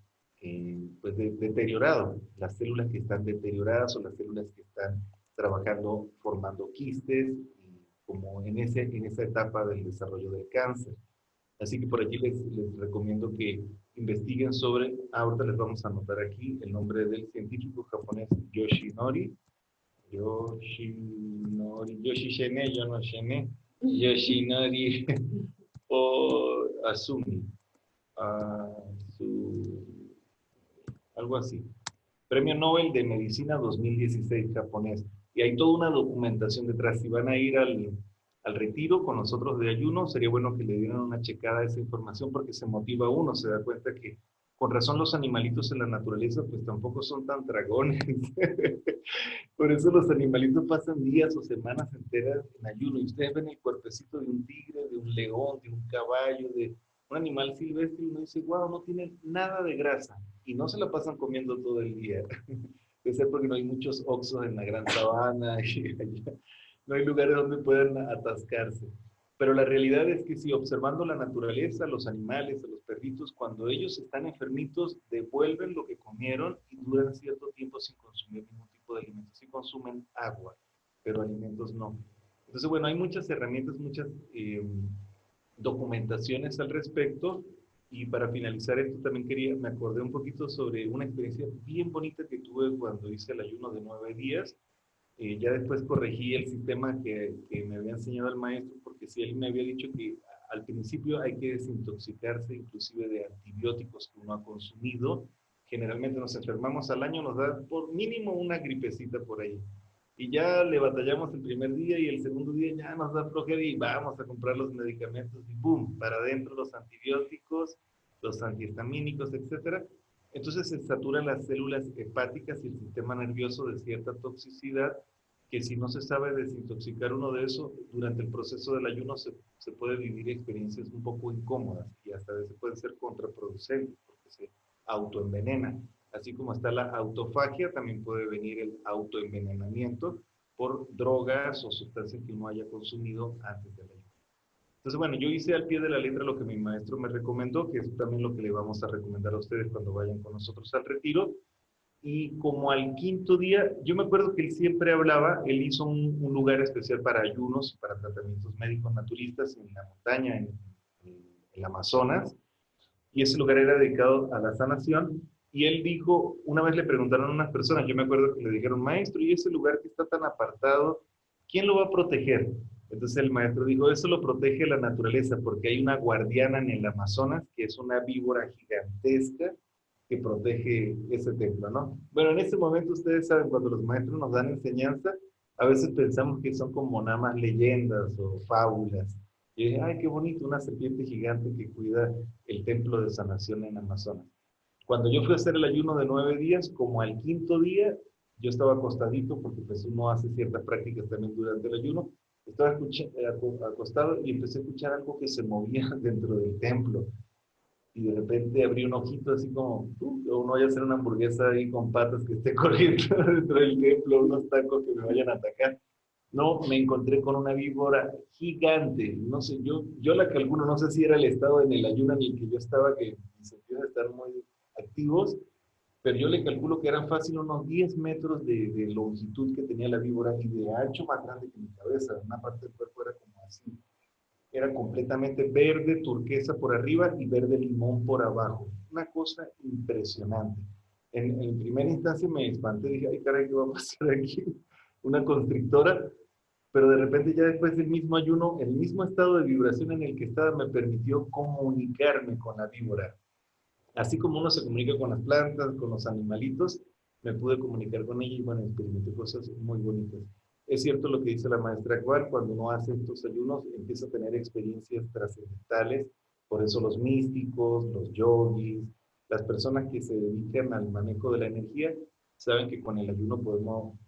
pues deteriorado. Las células que están deterioradas son las células que están trabajando formando quistes, como en esa etapa del desarrollo del cáncer. Así que por aquí les recomiendo que investiguen sobre, ahorita les vamos a anotar aquí el nombre del científico japonés Yoshinori Yoshishene, Yoshinori o Azumi, algo así. Premio Nobel de Medicina 2016 japonés. Y hay toda una documentación detrás. Si van a ir al retiro con nosotros de ayuno, sería bueno que le dieran una checada a esa información porque se motiva uno, se da cuenta que con razón los animalitos en la naturaleza pues tampoco son tan dragones. Por eso los animalitos pasan días o semanas enteras en ayuno y ustedes ven el cuerpecito de un tigre, de un león, de un caballo, de un animal silvestre y uno dice, wow, no tiene nada de grasa y no se la pasan comiendo todo el día. Debe ser porque no hay muchos oxos en la gran sabana y no hay lugares donde puedan atascarse. Pero la realidad es que si observando la naturaleza, los animales, a los perritos, cuando ellos están enfermitos, devuelven lo que comieron y duran cierto tiempo sin consumir ningún tipo de alimentos. Sí consumen agua, pero alimentos no. Entonces, bueno, hay muchas herramientas, muchas documentaciones al respecto. Y para finalizar esto también me acordé un poquito sobre una experiencia bien bonita que tuve cuando hice el ayuno de 9 días. Ya después corregí el sistema que me había enseñado el maestro, porque si él me había dicho que al principio hay que desintoxicarse inclusive de antibióticos que uno ha consumido. Generalmente nos enfermamos al año, nos da por mínimo una gripecita por ahí. Y ya le batallamos el primer día y el segundo día ya nos da flojera y vamos a comprar los medicamentos y ¡boom! Para adentro los antibióticos, los antihistamínicos, etcétera. Entonces se saturan las células hepáticas y el sistema nervioso de cierta toxicidad que si no se sabe desintoxicar uno de eso, durante el proceso del ayuno se puede vivir experiencias un poco incómodas y hasta a veces pueden ser contraproducentes porque se autoenvenena. Así como está la autofagia, también puede venir el autoenvenenamiento por drogas o sustancias que uno haya consumido antes del ayuno. Entonces, bueno, yo hice al pie de la letra lo que mi maestro me recomendó, que es también lo que le vamos a recomendar a ustedes cuando vayan con nosotros al retiro. Y como al quinto día, yo me acuerdo que él siempre hablaba, él hizo un lugar especial para ayunos, para tratamientos médicos naturistas en la montaña, en el Amazonas, y ese lugar era dedicado a la sanación. Y él dijo, una vez le preguntaron a unas personas, yo me acuerdo que le dijeron, maestro, ¿y ese lugar que está tan apartado, quién lo va a proteger? Entonces el maestro dijo, eso lo protege la naturaleza, porque hay una guardiana en el Amazonas, que es una víbora gigantesca, que protege ese templo, ¿no? Bueno, en ese momento ustedes saben, cuando los maestros nos dan enseñanza, a veces pensamos que son como nada más leyendas o fábulas. Y dije, ay, qué bonito, una serpiente gigante que cuida el templo de sanación en Amazonas. Cuando yo fui a hacer el ayuno de 9 días, como al quinto día, yo estaba acostadito, porque pues uno hace ciertas prácticas también durante el ayuno, estaba acostado y empecé a escuchar algo que se movía dentro del templo. Y de repente abrí un ojito así como, o no vaya a hacer una hamburguesa ahí con patas que esté corriendo dentro del templo, unos tacos que me vayan a atacar. No, me encontré con una víbora gigante. No sé, yo la calculo, no sé si era el estado en el ayuno en el que yo estaba, que me sentía de estar muy activos, pero yo le calculo que eran fácil unos 10 metros de longitud que tenía la víbora y de ancho más grande que mi cabeza. Una parte del cuerpo era como así. Era completamente verde, turquesa por arriba y verde limón por abajo. Una cosa impresionante. En primera instancia me espanté, dije, ay caray, ¿qué va a pasar aquí? Una constrictora, pero de repente ya después del mismo ayuno, el mismo estado de vibración en el que estaba me permitió comunicarme con la víbora. Así como uno se comunica con las plantas, con los animalitos, me pude comunicar con ella y bueno, experimenté cosas muy bonitas. Es cierto lo que dice la maestra actual, cuando uno hace estos ayunos empieza a tener experiencias trascendentales, por eso los místicos, los yogis, las personas que se dedican al manejo de la energía, saben que con el ayuno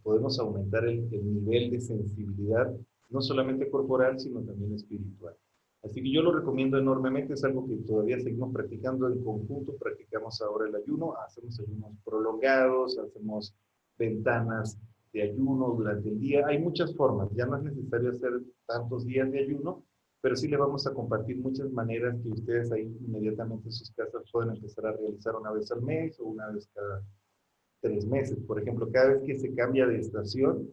podemos aumentar el nivel de sensibilidad, no solamente corporal, sino también espiritual. Así que yo lo recomiendo enormemente, es algo que todavía seguimos practicando en conjunto, practicamos ahora el ayuno, hacemos ayunos prolongados, hacemos ventanas de ayuno durante el día, hay muchas formas, ya no es necesario hacer tantos días de ayuno, pero sí les vamos a compartir muchas maneras que ustedes ahí inmediatamente en sus casas pueden empezar a realizar una vez al mes o una vez cada 3 meses. Por ejemplo, cada vez que se cambia de estación,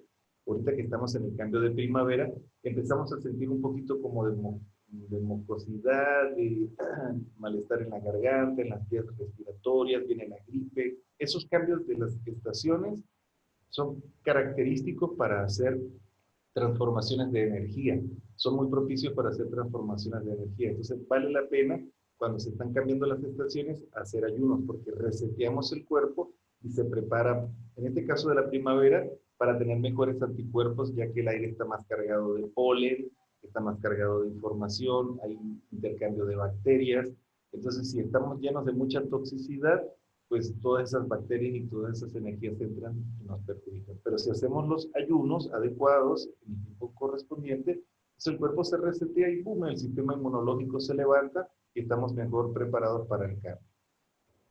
ahorita que estamos en el cambio de primavera, empezamos a sentir un poquito como de mucosidad, de malestar en la garganta, en las vías respiratorias, viene la gripe. Esos cambios de las estaciones son característicos para hacer transformaciones de energía. Son muy propicios para hacer transformaciones de energía. Entonces, vale la pena, cuando se están cambiando las estaciones, hacer ayunos, porque reseteamos el cuerpo y se prepara, en este caso de la primavera, para tener mejores anticuerpos, ya que el aire está más cargado de polen, está más cargado de información, hay un intercambio de bacterias. Entonces, si estamos llenos de mucha toxicidad, pues todas esas bacterias y todas esas energías entran y nos perjudican. Pero si hacemos los ayunos adecuados, en el tiempo correspondiente, pues el cuerpo se resetea y ¡pum!, el sistema inmunológico se levanta y estamos mejor preparados para el cambio.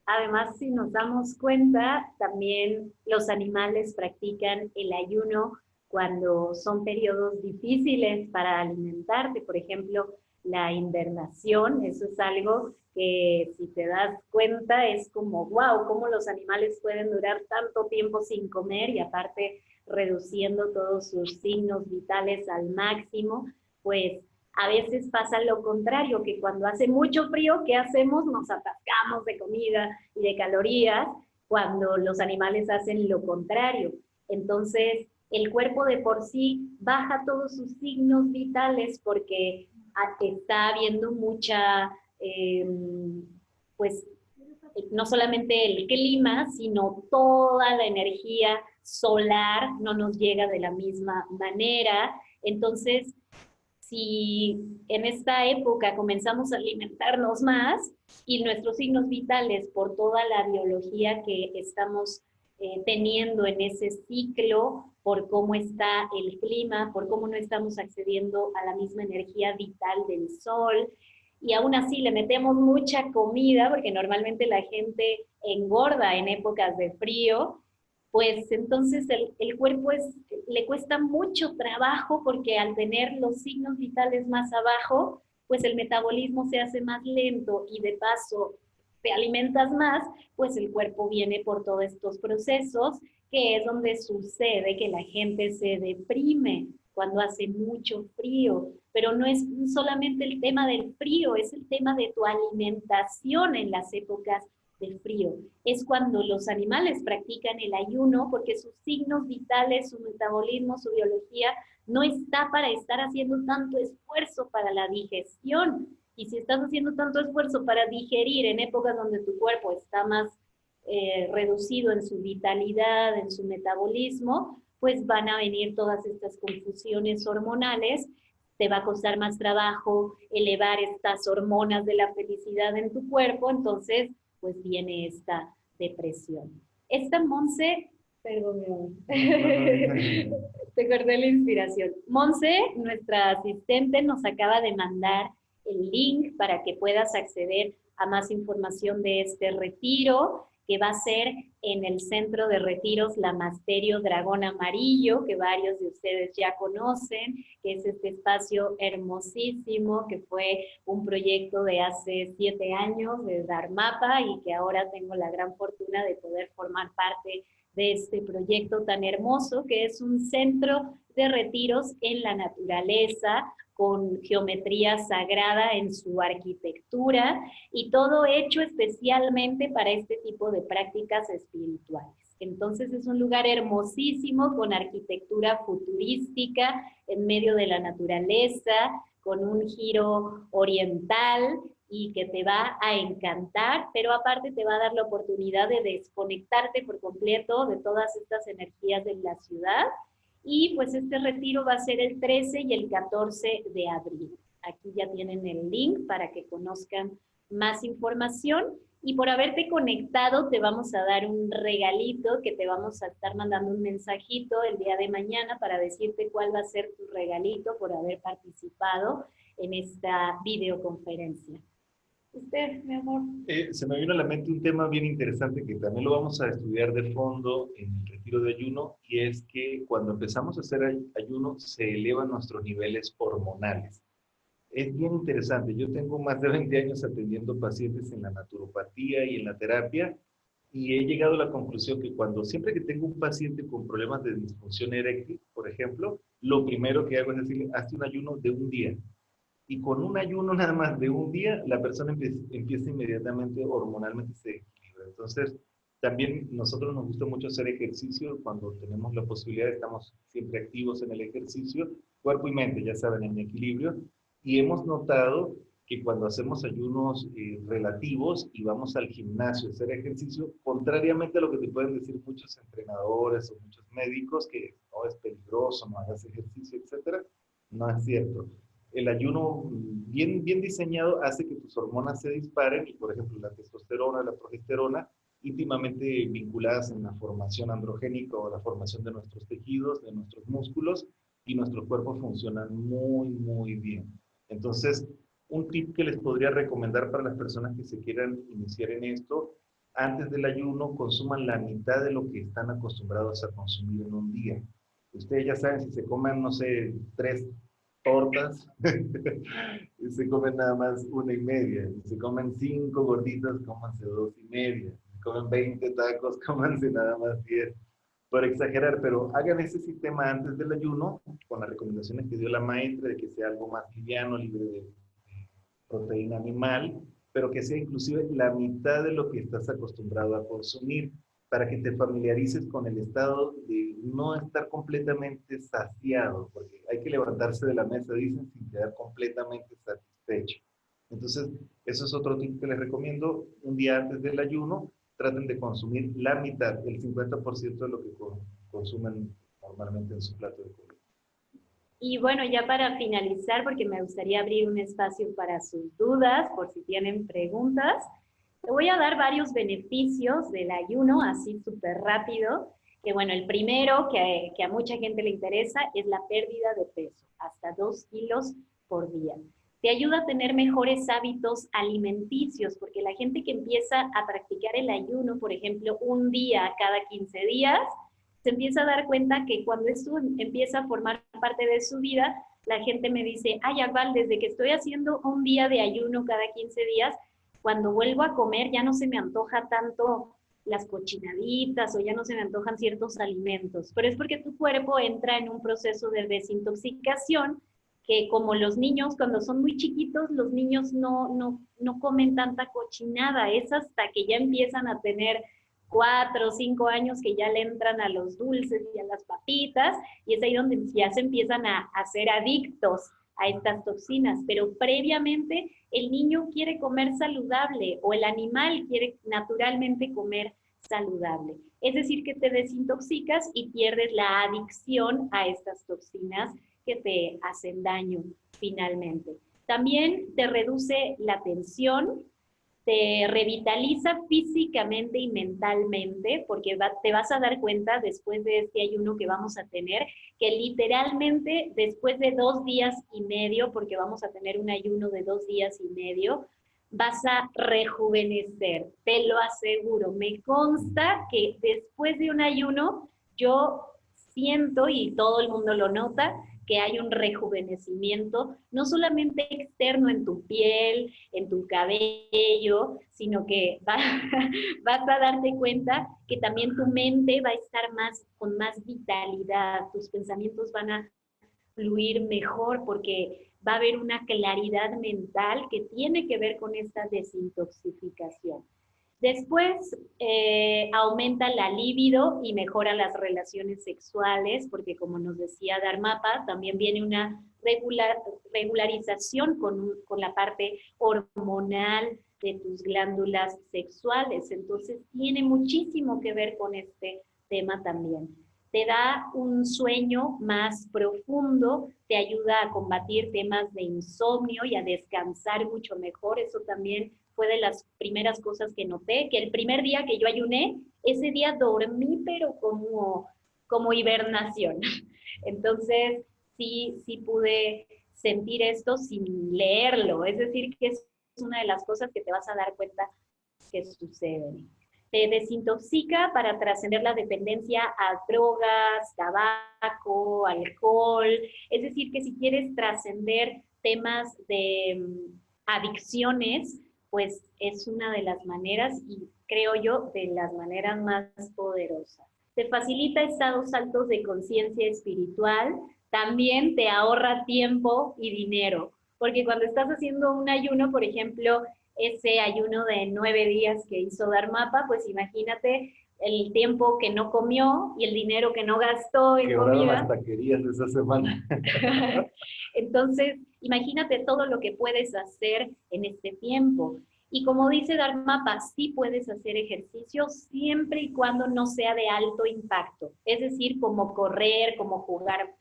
Además, si nos damos cuenta, también los animales practican el ayuno cuando son periodos difíciles para alimentarte. Por ejemplo, la invernación, eso es algo que si te das cuenta es como, wow, cómo los animales pueden durar tanto tiempo sin comer y aparte reduciendo todos sus signos vitales al máximo, pues a veces pasa lo contrario, que cuando hace mucho frío, ¿qué hacemos? Nos atascamos de comida y de calorías, cuando los animales hacen lo contrario. Entonces, el cuerpo de por sí baja todos sus signos vitales porque está habiendo mucha, pues, no solamente el clima, sino toda la energía solar no nos llega de la misma manera. Entonces, si en esta época comenzamos a alimentarnos más y nuestros signos vitales por toda la biología que estamos teniendo en ese ciclo, por cómo está el clima, por cómo no estamos accediendo a la misma energía vital del sol, y aún así le metemos mucha comida, porque normalmente la gente engorda en épocas de frío, pues entonces el cuerpo le cuesta mucho trabajo porque al tener los signos vitales más abajo, pues el metabolismo se hace más lento y de paso te alimentas más, pues el cuerpo viene por todos estos procesos, que es donde sucede que la gente se deprime cuando hace mucho frío. Pero no es solamente el tema del frío, es el tema de tu alimentación en las épocas de frío. Es cuando los animales practican el ayuno porque sus signos vitales, su metabolismo, su biología no está para estar haciendo tanto esfuerzo para la digestión. Y si estás haciendo tanto esfuerzo para digerir en épocas donde tu cuerpo está más reducido en su vitalidad, en su metabolismo, pues van a venir todas estas confusiones hormonales. Te va a costar más trabajo elevar estas hormonas de la felicidad en tu cuerpo, entonces pues viene esta depresión. Esta Monse, perdón, te corté la inspiración. Monse, nuestra asistente, nos acaba de mandar el link para que puedas acceder a más información de este retiro, que va a ser en el Centro de Retiros Lamasterio Dragón Amarillo, que varios de ustedes ya conocen, que es este espacio hermosísimo, que fue un proyecto de hace 7 años de Dharmapa y que ahora tengo la gran fortuna de poder formar parte de este proyecto tan hermoso, que es un centro de retiros en la naturaleza, con geometría sagrada en su arquitectura y todo hecho especialmente para este tipo de prácticas espirituales. Entonces es un lugar hermosísimo con arquitectura futurística en medio de la naturaleza, con un giro oriental y que te va a encantar, pero aparte te va a dar la oportunidad de desconectarte por completo de todas estas energías de la ciudad. Y pues este retiro va a ser el 13 y el 14 de abril. Aquí ya tienen el link para que conozcan más información. Y por haberte conectado te vamos a dar un regalito, que te vamos a estar mandando un mensajito el día de mañana para decirte cuál va a ser tu regalito por haber participado en esta videoconferencia. Usted, mi amor. Se me vino a la mente un tema bien interesante que también lo vamos a estudiar de fondo en el retiro de ayuno, y es que cuando empezamos a hacer ayuno se elevan nuestros niveles hormonales. Es bien interesante. Yo tengo más de 20 años atendiendo pacientes en la naturopatía y en la terapia, y he llegado a la conclusión que siempre que tengo un paciente con problemas de disfunción eréctil, por ejemplo, lo primero que hago es decirle, hazte un ayuno de un día. Y con un ayuno nada más de un día, la persona empieza inmediatamente, hormonalmente se equilibra. Entonces, también nosotros nos gusta mucho hacer ejercicio. Cuando tenemos la posibilidad, estamos siempre activos en el ejercicio, cuerpo y mente, ya saben, en equilibrio. Y hemos notado que cuando hacemos ayunos relativos y vamos al gimnasio a hacer ejercicio, contrariamente a lo que te pueden decir muchos entrenadores o muchos médicos, que no es peligroso, no hagas ejercicio, etcétera, no es cierto. El ayuno bien diseñado hace que tus hormonas se disparen y, por ejemplo, la testosterona, la progesterona, íntimamente vinculadas en la formación androgénica o la formación de nuestros tejidos, de nuestros músculos, y nuestros cuerpos funcionan muy bien. Entonces, un tip que les podría recomendar para las personas que se quieran iniciar en esto: antes del ayuno, consuman la mitad de lo que están acostumbrados a consumir en un día. Ustedes ya saben, si se comen, no sé, 3 tortas, y se comen nada más 1,5. Si se comen 5 gorditas, cómanse 2,5. Si comen 20 tacos, cómanse nada más 10. Por exagerar, pero hagan ese sistema antes del ayuno, con las recomendaciones que dio la maestra de que sea algo más liviano, libre de proteína animal, pero que sea inclusive la mitad de lo que estás acostumbrado a consumir, para que te familiarices con el estado de no estar completamente saciado, porque hay que levantarse de la mesa, dicen, sin quedar completamente satisfecho. Entonces, eso es otro tip que les recomiendo. Un día antes del ayuno, traten de consumir la mitad, el 50% de lo que consumen normalmente en su plato de comida. Y bueno, ya para finalizar, porque me gustaría abrir un espacio para sus dudas, por si tienen preguntas, te voy a dar varios beneficios del ayuno, así súper rápido, que bueno, el primero que a mucha gente le interesa es la pérdida de peso, hasta 2 kilos por día. Te ayuda a tener mejores hábitos alimenticios, porque la gente que empieza a practicar el ayuno, por ejemplo, un día cada 15 días, se empieza a dar cuenta que cuando esto empieza a formar parte de su vida, la gente me dice, ay, Akbal, desde que estoy haciendo un día de ayuno cada 15 días, cuando vuelvo a comer ya no se me antoja tanto las cochinaditas o ya no se me antojan ciertos alimentos. Pero es porque tu cuerpo entra en un proceso de desintoxicación que, como los niños, cuando son muy chiquitos, los niños no comen tanta cochinada. Es hasta que ya empiezan a tener 4 o 5 años que ya le entran a los dulces y a las papitas, y es ahí donde ya se empiezan a ser adictos a estas toxinas. Pero previamente el niño quiere comer saludable o el animal quiere naturalmente comer saludable. Es decir, que te desintoxicas y pierdes la adicción a estas toxinas que te hacen daño finalmente. También te reduce la tensión, te revitaliza físicamente y mentalmente, porque te vas a dar cuenta después de este ayuno que vamos a tener, que literalmente después de 2 días y medio, porque vamos a tener un ayuno de 2 días y medio, vas a rejuvenecer, te lo aseguro. Me consta que después de un ayuno, yo siento, y todo el mundo lo nota, que hay un rejuvenecimiento, no solamente externo en tu piel, en tu cabello, sino que vas a darte cuenta que también tu mente va a estar más, con más vitalidad, tus pensamientos van a fluir mejor porque va a haber una claridad mental que tiene que ver con esta desintoxicación. Después aumenta la libido y mejora las relaciones sexuales, porque como nos decía Dharmapa, también viene una regularización con la parte hormonal de tus glándulas sexuales. Entonces tiene muchísimo que ver con este tema también. Te da un sueño más profundo, te ayuda a combatir temas de insomnio y a descansar mucho mejor. Eso también fue de las primeras cosas que noté, que el primer día que yo ayuné, ese día dormí, pero como hibernación. Entonces, sí pude sentir esto sin leerlo. Es decir, que es una de las cosas que te vas a dar cuenta que suceden. Te desintoxica para trascender la dependencia a drogas, tabaco, alcohol. Es decir, que si quieres trascender temas de adicciones, pues es una de las maneras, y creo yo, de las maneras más poderosas. Te facilita estados altos de conciencia espiritual, también te ahorra tiempo y dinero, porque cuando estás haciendo un ayuno, por ejemplo, ese ayuno de 9 días que hizo Dharmapa, pues imagínate el tiempo que no comió y el dinero que no gastó en comida. Las taquerías esa semana. Entonces, imagínate todo lo que puedes hacer en este tiempo. Y como dice Dharmapa, sí puedes hacer ejercicio siempre y cuando no sea de alto impacto. Es decir, como correr, como jugar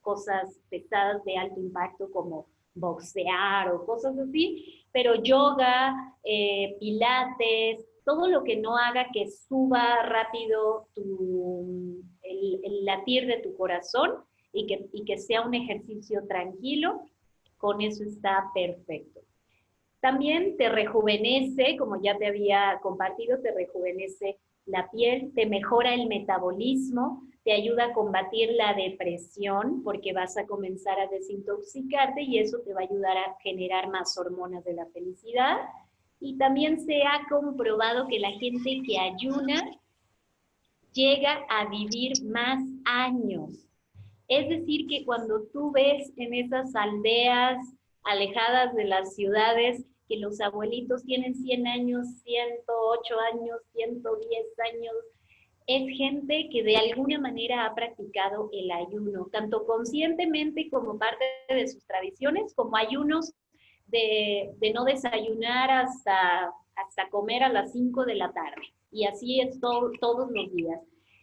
cosas pesadas de alto impacto, como boxear o cosas así, pero yoga, pilates, todo lo que no haga que suba rápido el latir de tu corazón y que sea un ejercicio tranquilo, con eso está perfecto. También te rejuvenece, como ya te había compartido, te rejuvenece la piel, te mejora el metabolismo, te ayuda a combatir la depresión porque vas a comenzar a desintoxicarte y eso te va a ayudar a generar más hormonas de la felicidad. Y también se ha comprobado que la gente que ayuna llega a vivir más años. Es decir, que cuando tú ves en esas aldeas alejadas de las ciudades que los abuelitos tienen 100 años, 108 años, 110 años, es gente que de alguna manera ha practicado el ayuno, tanto conscientemente como parte de sus tradiciones, como ayunos de no desayunar hasta comer a las 5 de la tarde. Y así es todos los días.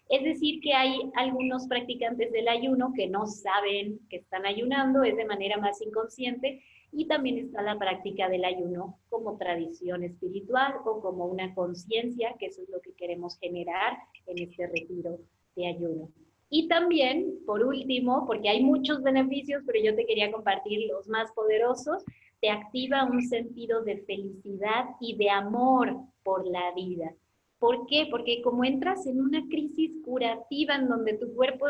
Es decir, que hay algunos practicantes del ayuno que no saben que están ayunando, es de manera más inconsciente, y también está la práctica del ayuno como tradición espiritual o como una conciencia, que eso es lo que queremos generar en este retiro de ayuno. Y también, por último, porque hay muchos beneficios, pero yo te quería compartir los más poderosos, te activa un sentido de felicidad y de amor por la vida. ¿Por qué? Porque como entras en una crisis curativa en donde tu cuerpo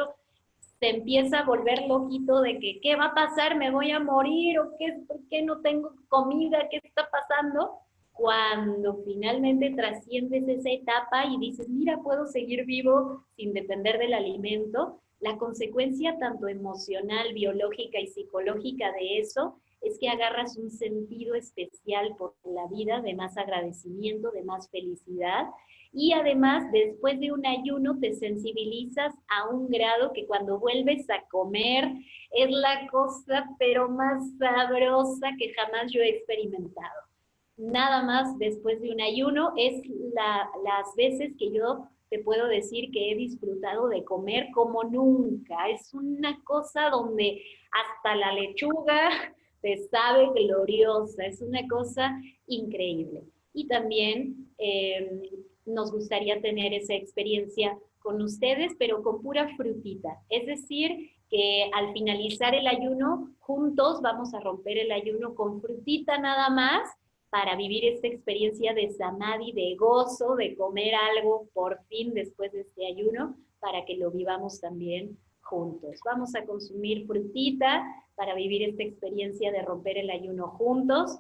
se empieza a volver loquito de que ¿qué va a pasar? ¿Me voy a morir? ¿O qué, por qué no tengo comida? ¿Qué está pasando? Cuando finalmente trasciendes esa etapa y dices, mira, puedo seguir vivo sin depender del alimento, la consecuencia tanto emocional, biológica y psicológica de eso es que agarras un sentido especial por la vida, de más agradecimiento, de más felicidad, y además después de un ayuno te sensibilizas a un grado que cuando vuelves a comer es la cosa pero más sabrosa que jamás yo he experimentado. Nada más después de un ayuno es las veces que yo te puedo decir que he disfrutado de comer como nunca. Es una cosa donde hasta la lechuga te sabe gloriosa, es una cosa increíble. Y también nos gustaría tener esa experiencia con ustedes, pero con pura frutita. Es decir, que al finalizar el ayuno, juntos vamos a romper el ayuno con frutita nada más, para vivir esta experiencia de samadhi, de gozo, de comer algo por fin después de este ayuno, para que lo vivamos también juntos. Vamos a consumir frutita para vivir esta experiencia de romper el ayuno juntos,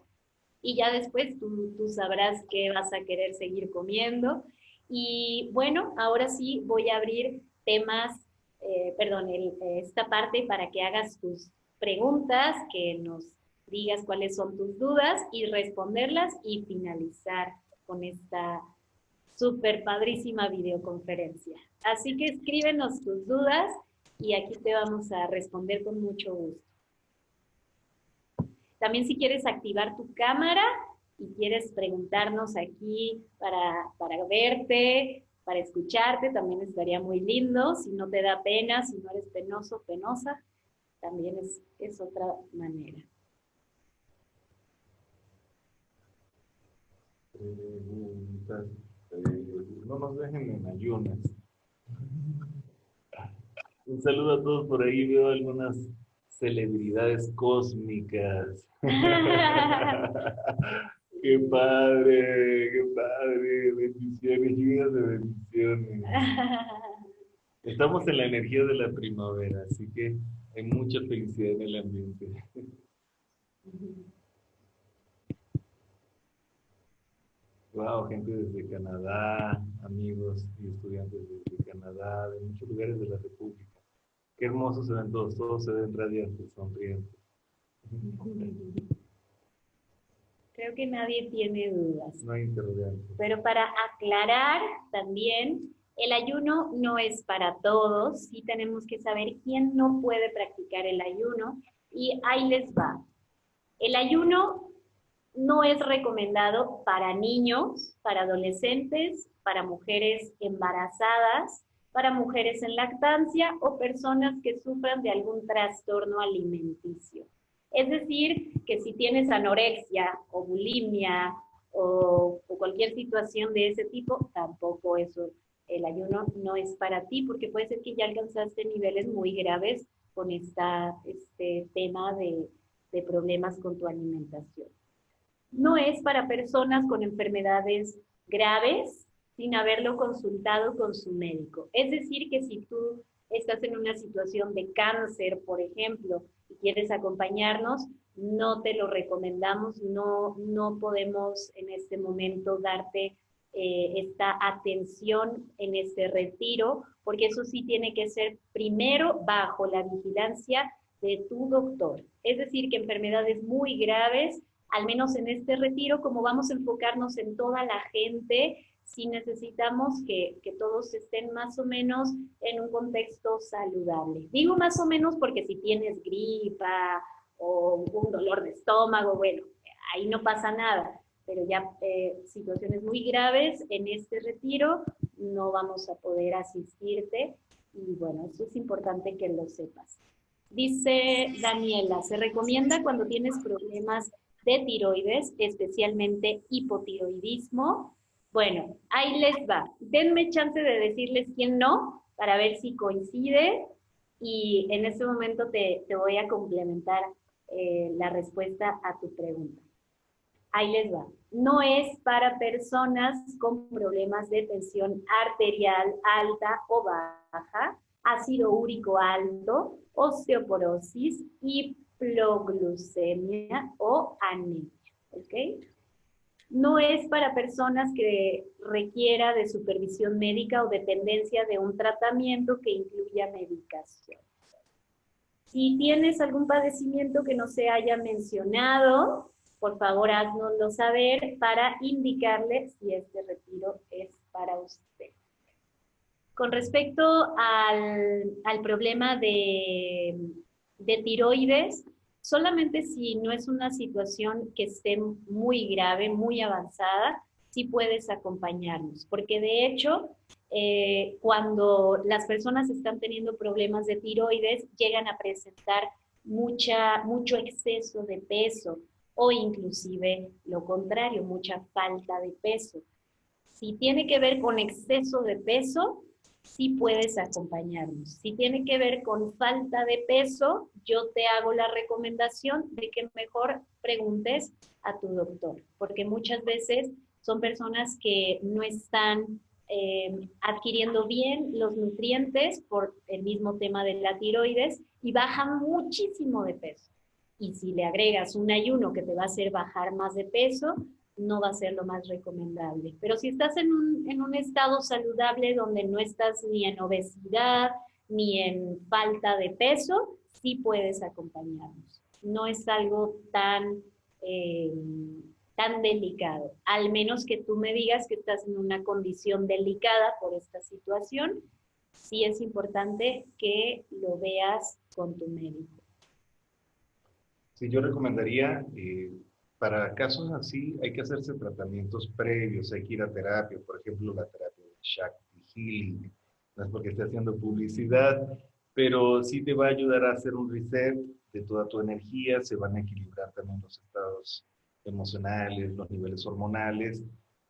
y ya después tú sabrás qué vas a querer seguir comiendo. Y bueno, ahora sí voy a abrir temas, esta parte para que hagas tus preguntas, que nos digas cuáles son tus dudas y responderlas y finalizar con esta súper padrísima videoconferencia. Así que escríbenos tus dudas y aquí te vamos a responder con mucho gusto. También si quieres activar tu cámara y quieres preguntarnos aquí para verte, para escucharte, también estaría muy lindo. Si no te da pena, si no eres penoso, penosa, también es otra manera. Preguntas. No nos dejen en ayunas. Un saludo a todos por ahí. Veo algunas celebridades cósmicas. ¡Qué padre! ¡Qué padre! Bendiciones, lluvias de bendiciones. Estamos en la energía de la primavera, así que hay mucha felicidad en el ambiente. Wow, gente desde Canadá, amigos y estudiantes desde Canadá, de muchos lugares de la República. Qué hermosos se ven todos, todos se ven radiantes, sonrientes. Creo que nadie tiene dudas. No hay interrogantes. Pero para aclarar también, el ayuno no es para todos, sí tenemos que saber quién no puede practicar el ayuno, y ahí les va. El ayuno no es recomendado para niños, para adolescentes, para mujeres embarazadas, para mujeres en lactancia o personas que sufran de algún trastorno alimenticio. Es decir, que si tienes anorexia o bulimia o cualquier situación de ese tipo, tampoco eso, el ayuno no es para ti, porque puede ser que ya alcanzaste niveles muy graves con este tema de problemas con tu alimentación. No es para personas con enfermedades graves sin haberlo consultado con su médico. Es decir, que si tú estás en una situación de cáncer, por ejemplo, y quieres acompañarnos, no te lo recomendamos, no podemos en este momento darte esta atención en este retiro, porque eso sí tiene que ser primero bajo la vigilancia de tu doctor. Es decir, que enfermedades muy graves, al menos en este retiro, como vamos a enfocarnos en toda la gente, sí necesitamos que todos estén más o menos en un contexto saludable. Digo más o menos porque si tienes gripa o un dolor de estómago, bueno, ahí no pasa nada, pero ya situaciones muy graves en este retiro no vamos a poder asistirte, y bueno, eso es importante que lo sepas. Dice Daniela, se recomienda cuando tienes problemas de tiroides, especialmente hipotiroidismo. Bueno, ahí les va. Denme chance de decirles quién no, para ver si coincide, y en este momento te voy a complementar la respuesta a tu pregunta. Ahí les va. No es para personas con problemas de tensión arterial alta o baja, ácido úrico alto, osteoporosis, hiploglucemia o anemia. ¿Ok? No es para personas que requiera de supervisión médica o dependencia de un tratamiento que incluya medicación. Si tienes algún padecimiento que no se haya mencionado, por favor haznoslo saber para indicarle si este retiro es para usted. Con respecto al problema de tiroides, solamente si no es una situación que esté muy grave, muy avanzada, sí puedes acompañarnos, porque de hecho, cuando las personas están teniendo problemas de tiroides, llegan a presentar mucho exceso de peso, o inclusive lo contrario, mucha falta de peso. Si tiene que ver con exceso de peso, sí puedes acompañarnos. Si tiene que ver con falta de peso, yo te hago la recomendación de que mejor preguntes a tu doctor, porque muchas veces son personas que no están adquiriendo bien los nutrientes por el mismo tema de la tiroides y bajan muchísimo de peso. Y si le agregas un ayuno que te va a hacer bajar más de peso, no va a ser lo más recomendable. Pero si estás en un estado saludable donde no estás ni en obesidad ni en falta de peso, sí puedes acompañarnos. No es algo eh, tan delicado, al menos que tú me digas que estás en una condición delicada por esta situación, sí es importante que lo veas con tu médico. Sí, yo recomendaría, para casos así, hay que hacerse tratamientos previos, hay que ir a terapia, por ejemplo, la terapia de Shakti Healing, no es porque esté haciendo publicidad, pero sí te va a ayudar a hacer un reset de toda tu energía, se van a equilibrar también los estados emocionales, los niveles hormonales,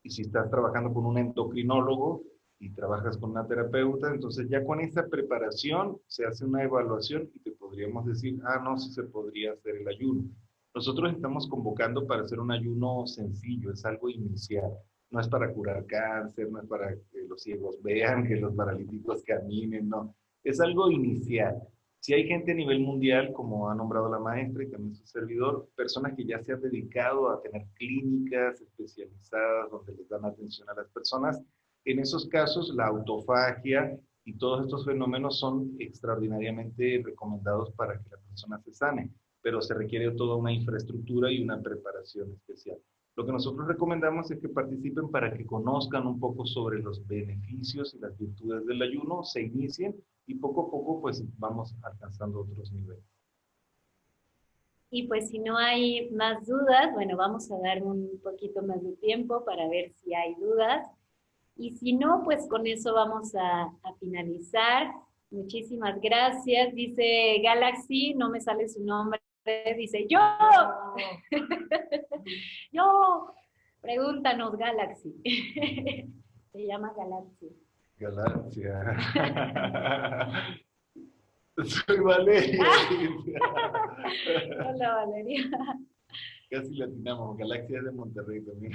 y si estás trabajando con un endocrinólogo, y trabajas con una terapeuta, entonces ya con esta preparación se hace una evaluación y te podríamos decir, ah, no, sí se podría hacer el ayuno. Nosotros estamos convocando para hacer un ayuno sencillo, es algo inicial. No es para curar cáncer, no es para que los ciegos vean, que los paralíticos caminen, no. Es algo inicial. Si hay gente a nivel mundial, como ha nombrado la maestra y también su servidor, personas que ya se han dedicado a tener clínicas especializadas donde les dan atención a las personas, en esos casos, la autofagia y todos estos fenómenos son extraordinariamente recomendados para que la persona se sane, pero se requiere toda una infraestructura y una preparación especial. Lo que nosotros recomendamos es que participen para que conozcan un poco sobre los beneficios y las virtudes del ayuno, se inicien y poco a poco pues vamos alcanzando otros niveles. Y pues si no hay más dudas, bueno, vamos a dar un poquito más de tiempo para ver si hay dudas. Y si no, pues con eso vamos a finalizar. Muchísimas gracias. Dice Galaxy, no me sale su nombre, dice yo. Yo. Pregúntanos, Galaxy. Se llama Galaxy. Galaxia. Soy Valeria. Hola, Valeria. Casi latinamos. Galaxia es de Monterrey también.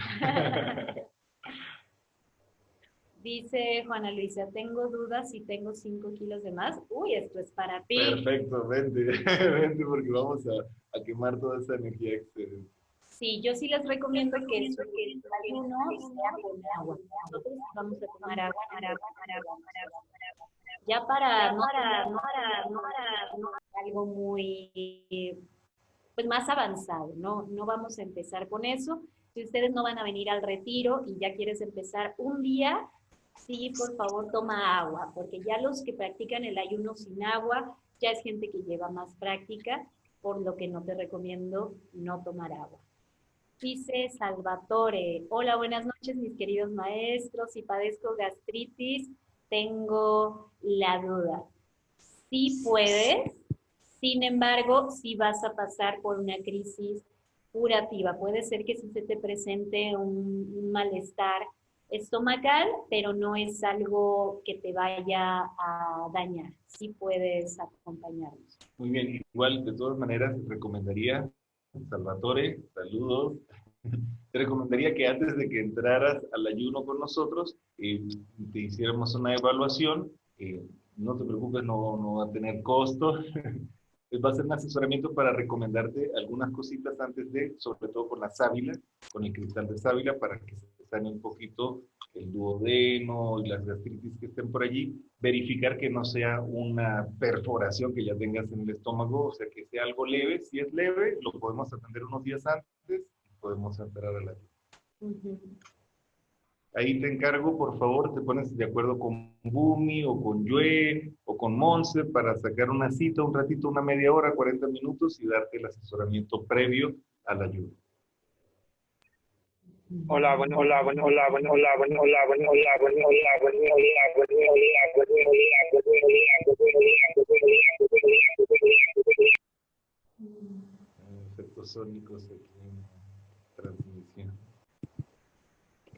Dice Juana Luisa, tengo dudas si tengo 5 kilos de más. Uy, esto es para ti. Perfecto, vente, vente porque vamos a quemar toda esa energía excedente. Sí, yo sí les recomiendo que su desayuno sea con agua. Nosotros vamos a tomar agua, ya para no algo muy pues más avanzado, no vamos a empezar con eso. Si ustedes no van a venir al retiro y ya quieres empezar un día, sí, por favor, toma agua, porque ya los que practican el ayuno sin agua, ya es gente que lleva más práctica, por lo que no te recomiendo no tomar agua. Dice Salvatore, hola, buenas noches mis queridos maestros, si padezco gastritis, tengo la duda. Sí puedes, sin embargo, sí vas a pasar por una crisis curativa. Puede ser que sí se te presente un malestar estomacal, pero no es algo que te vaya a dañar. Sí puedes acompañarnos. Muy bien, igual de todas maneras recomendaría, Salvatore, saludos, te recomendaría que antes de que entraras al ayuno con nosotros, te hiciéramos una evaluación, no te preocupes, no va a tener costo, va a ser un asesoramiento para recomendarte algunas cositas antes de, sobre todo con la sábila, con el cristal de sábila, para que se sane un poquito el duodeno y las gastritis que estén por allí, verificar que no sea una perforación que ya tengas en el estómago, o sea, que sea algo leve. Si es leve, lo podemos atender unos días antes y podemos esperar a la ayuda. Ahí te encargo, por favor, te pones de acuerdo con Bumi o con Yue o con Monse para sacar una cita, un ratito, una media hora, 40 minutos y darte el asesoramiento previo al ayuno. Hola, bueno, hola, bueno, hola, bueno, hola, bueno, hola, bueno, hola, bueno, hola, bueno, hola, bueno, Efectos sónicos aquí en transmisión.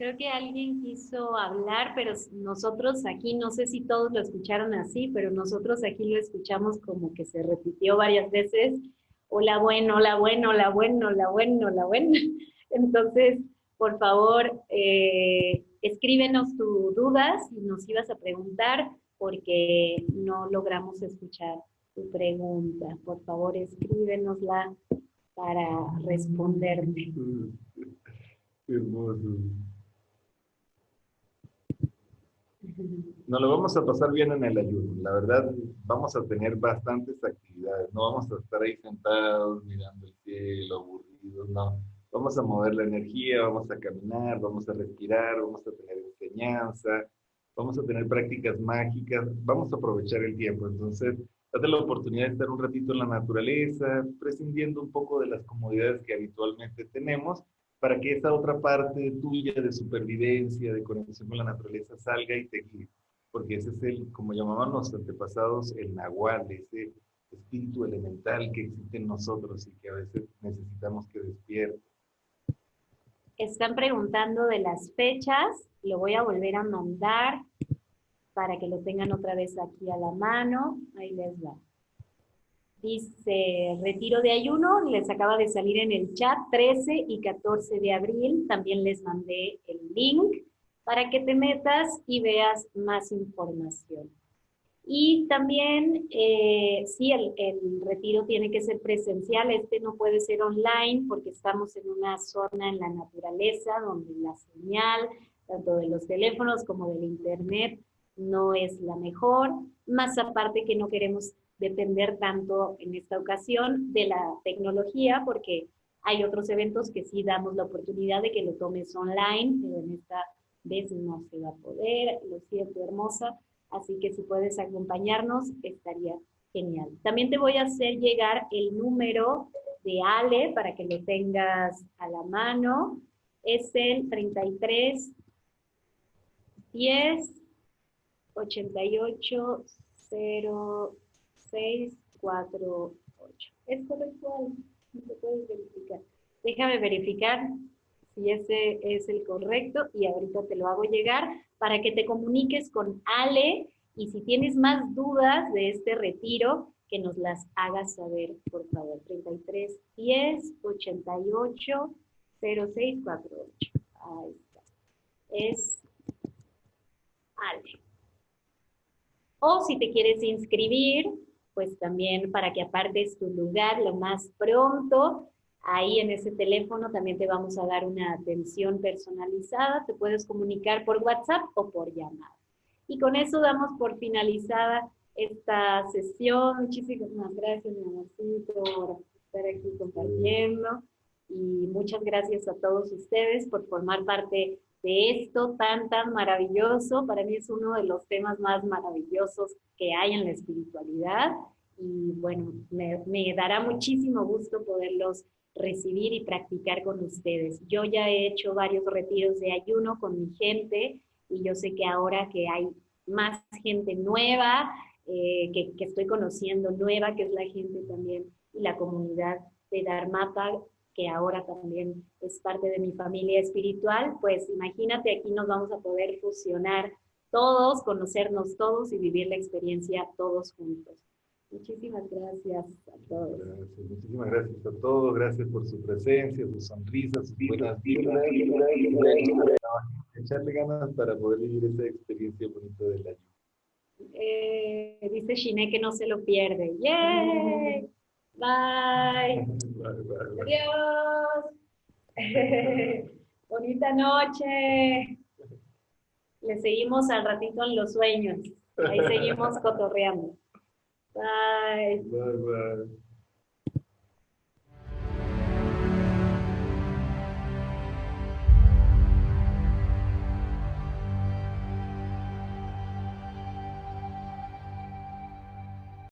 Creo que alguien quiso hablar, pero nosotros aquí, no sé si todos lo escucharon así, pero nosotros aquí lo escuchamos como que se repitió varias veces. Hola, bueno, hola, bueno, hola, bueno, hola, bueno, hola, bueno. Entonces, por favor, escríbenos tus dudas y nos ibas a preguntar porque no logramos escuchar tu pregunta. Por favor, escríbenosla para responderte. Qué hermoso. Nos lo vamos a pasar bien en el ayuno. La verdad, vamos a tener bastantes actividades. No vamos a estar ahí sentados mirando el cielo, aburridos, no. Vamos a mover la energía, vamos a caminar, vamos a respirar, vamos a tener enseñanza, vamos a tener prácticas mágicas, vamos a aprovechar el tiempo. Entonces, date la oportunidad de estar un ratito en la naturaleza, prescindiendo un poco de las comodidades que habitualmente tenemos para que esa otra parte tuya de supervivencia, de conexión con la naturaleza salga y te guíe. Porque ese es el, como llamaban los antepasados, el nahual, ese espíritu elemental que existe en nosotros y que a veces necesitamos que despierte. Están preguntando de las fechas, lo voy a volver a mandar para que lo tengan otra vez aquí a la mano. Ahí les va. Dice, retiro de ayuno, les acaba de salir en el chat, 13 y 14 de abril, también les mandé el link para que te metas y veas más información. Y también, sí, el retiro tiene que ser presencial, este no puede ser online porque estamos en una zona en la naturaleza donde la señal, tanto de los teléfonos como del internet, no es la mejor, más aparte que no queremos depender tanto en esta ocasión de la tecnología, porque hay otros eventos que sí damos la oportunidad de que lo tomes online, pero en esta vez no se va a poder, lo siento, hermosa, así que si puedes acompañarnos, estaría genial. También te voy a hacer llegar el número de Ale para que lo tengas a la mano, es el 33 10 88 0 648. ¿Es correcto? No te puedes verificar. Déjame verificar si ese es el correcto y ahorita te lo hago llegar para que te comuniques con Ale y si tienes más dudas de este retiro, que nos las hagas saber, por favor. 33 10 88 0648. Ahí está. Es Ale. O si te quieres inscribir, pues también para que apartes tu lugar lo más pronto, ahí en ese teléfono también te vamos a dar una atención personalizada, te puedes comunicar por WhatsApp o por llamada. Y con eso damos por finalizada esta sesión. Muchísimas gracias, mi amorcito, por estar aquí compartiendo. Y muchas gracias a todos ustedes por formar parte de esto tan maravilloso. Para mí es uno de los temas más maravillosos que hay en la espiritualidad y bueno, me dará muchísimo gusto poderlos recibir y practicar con ustedes. Yo ya he hecho varios retiros de ayuno con mi gente y yo sé que ahora que hay más gente nueva, que estoy conociendo nueva, que es la gente también y la comunidad de Dharmata, que ahora también es parte de mi familia espiritual, pues imagínate, aquí nos vamos a poder fusionar todos, conocernos todos y vivir la experiencia todos juntos. Muchísimas gracias a todos. Gracias, muchísimas gracias a todos, gracias por su presencia, sus sonrisas, sus buenas vibras. Echarle ganas para poder vivir esa experiencia bonita del año. Dice Shine que no se lo pierde. ¡Yay! Bye. Bye, bye, bye. Adiós. Bonita noche. Le seguimos al ratito en los sueños. Ahí seguimos cotorreando. Bye. Bye, bye.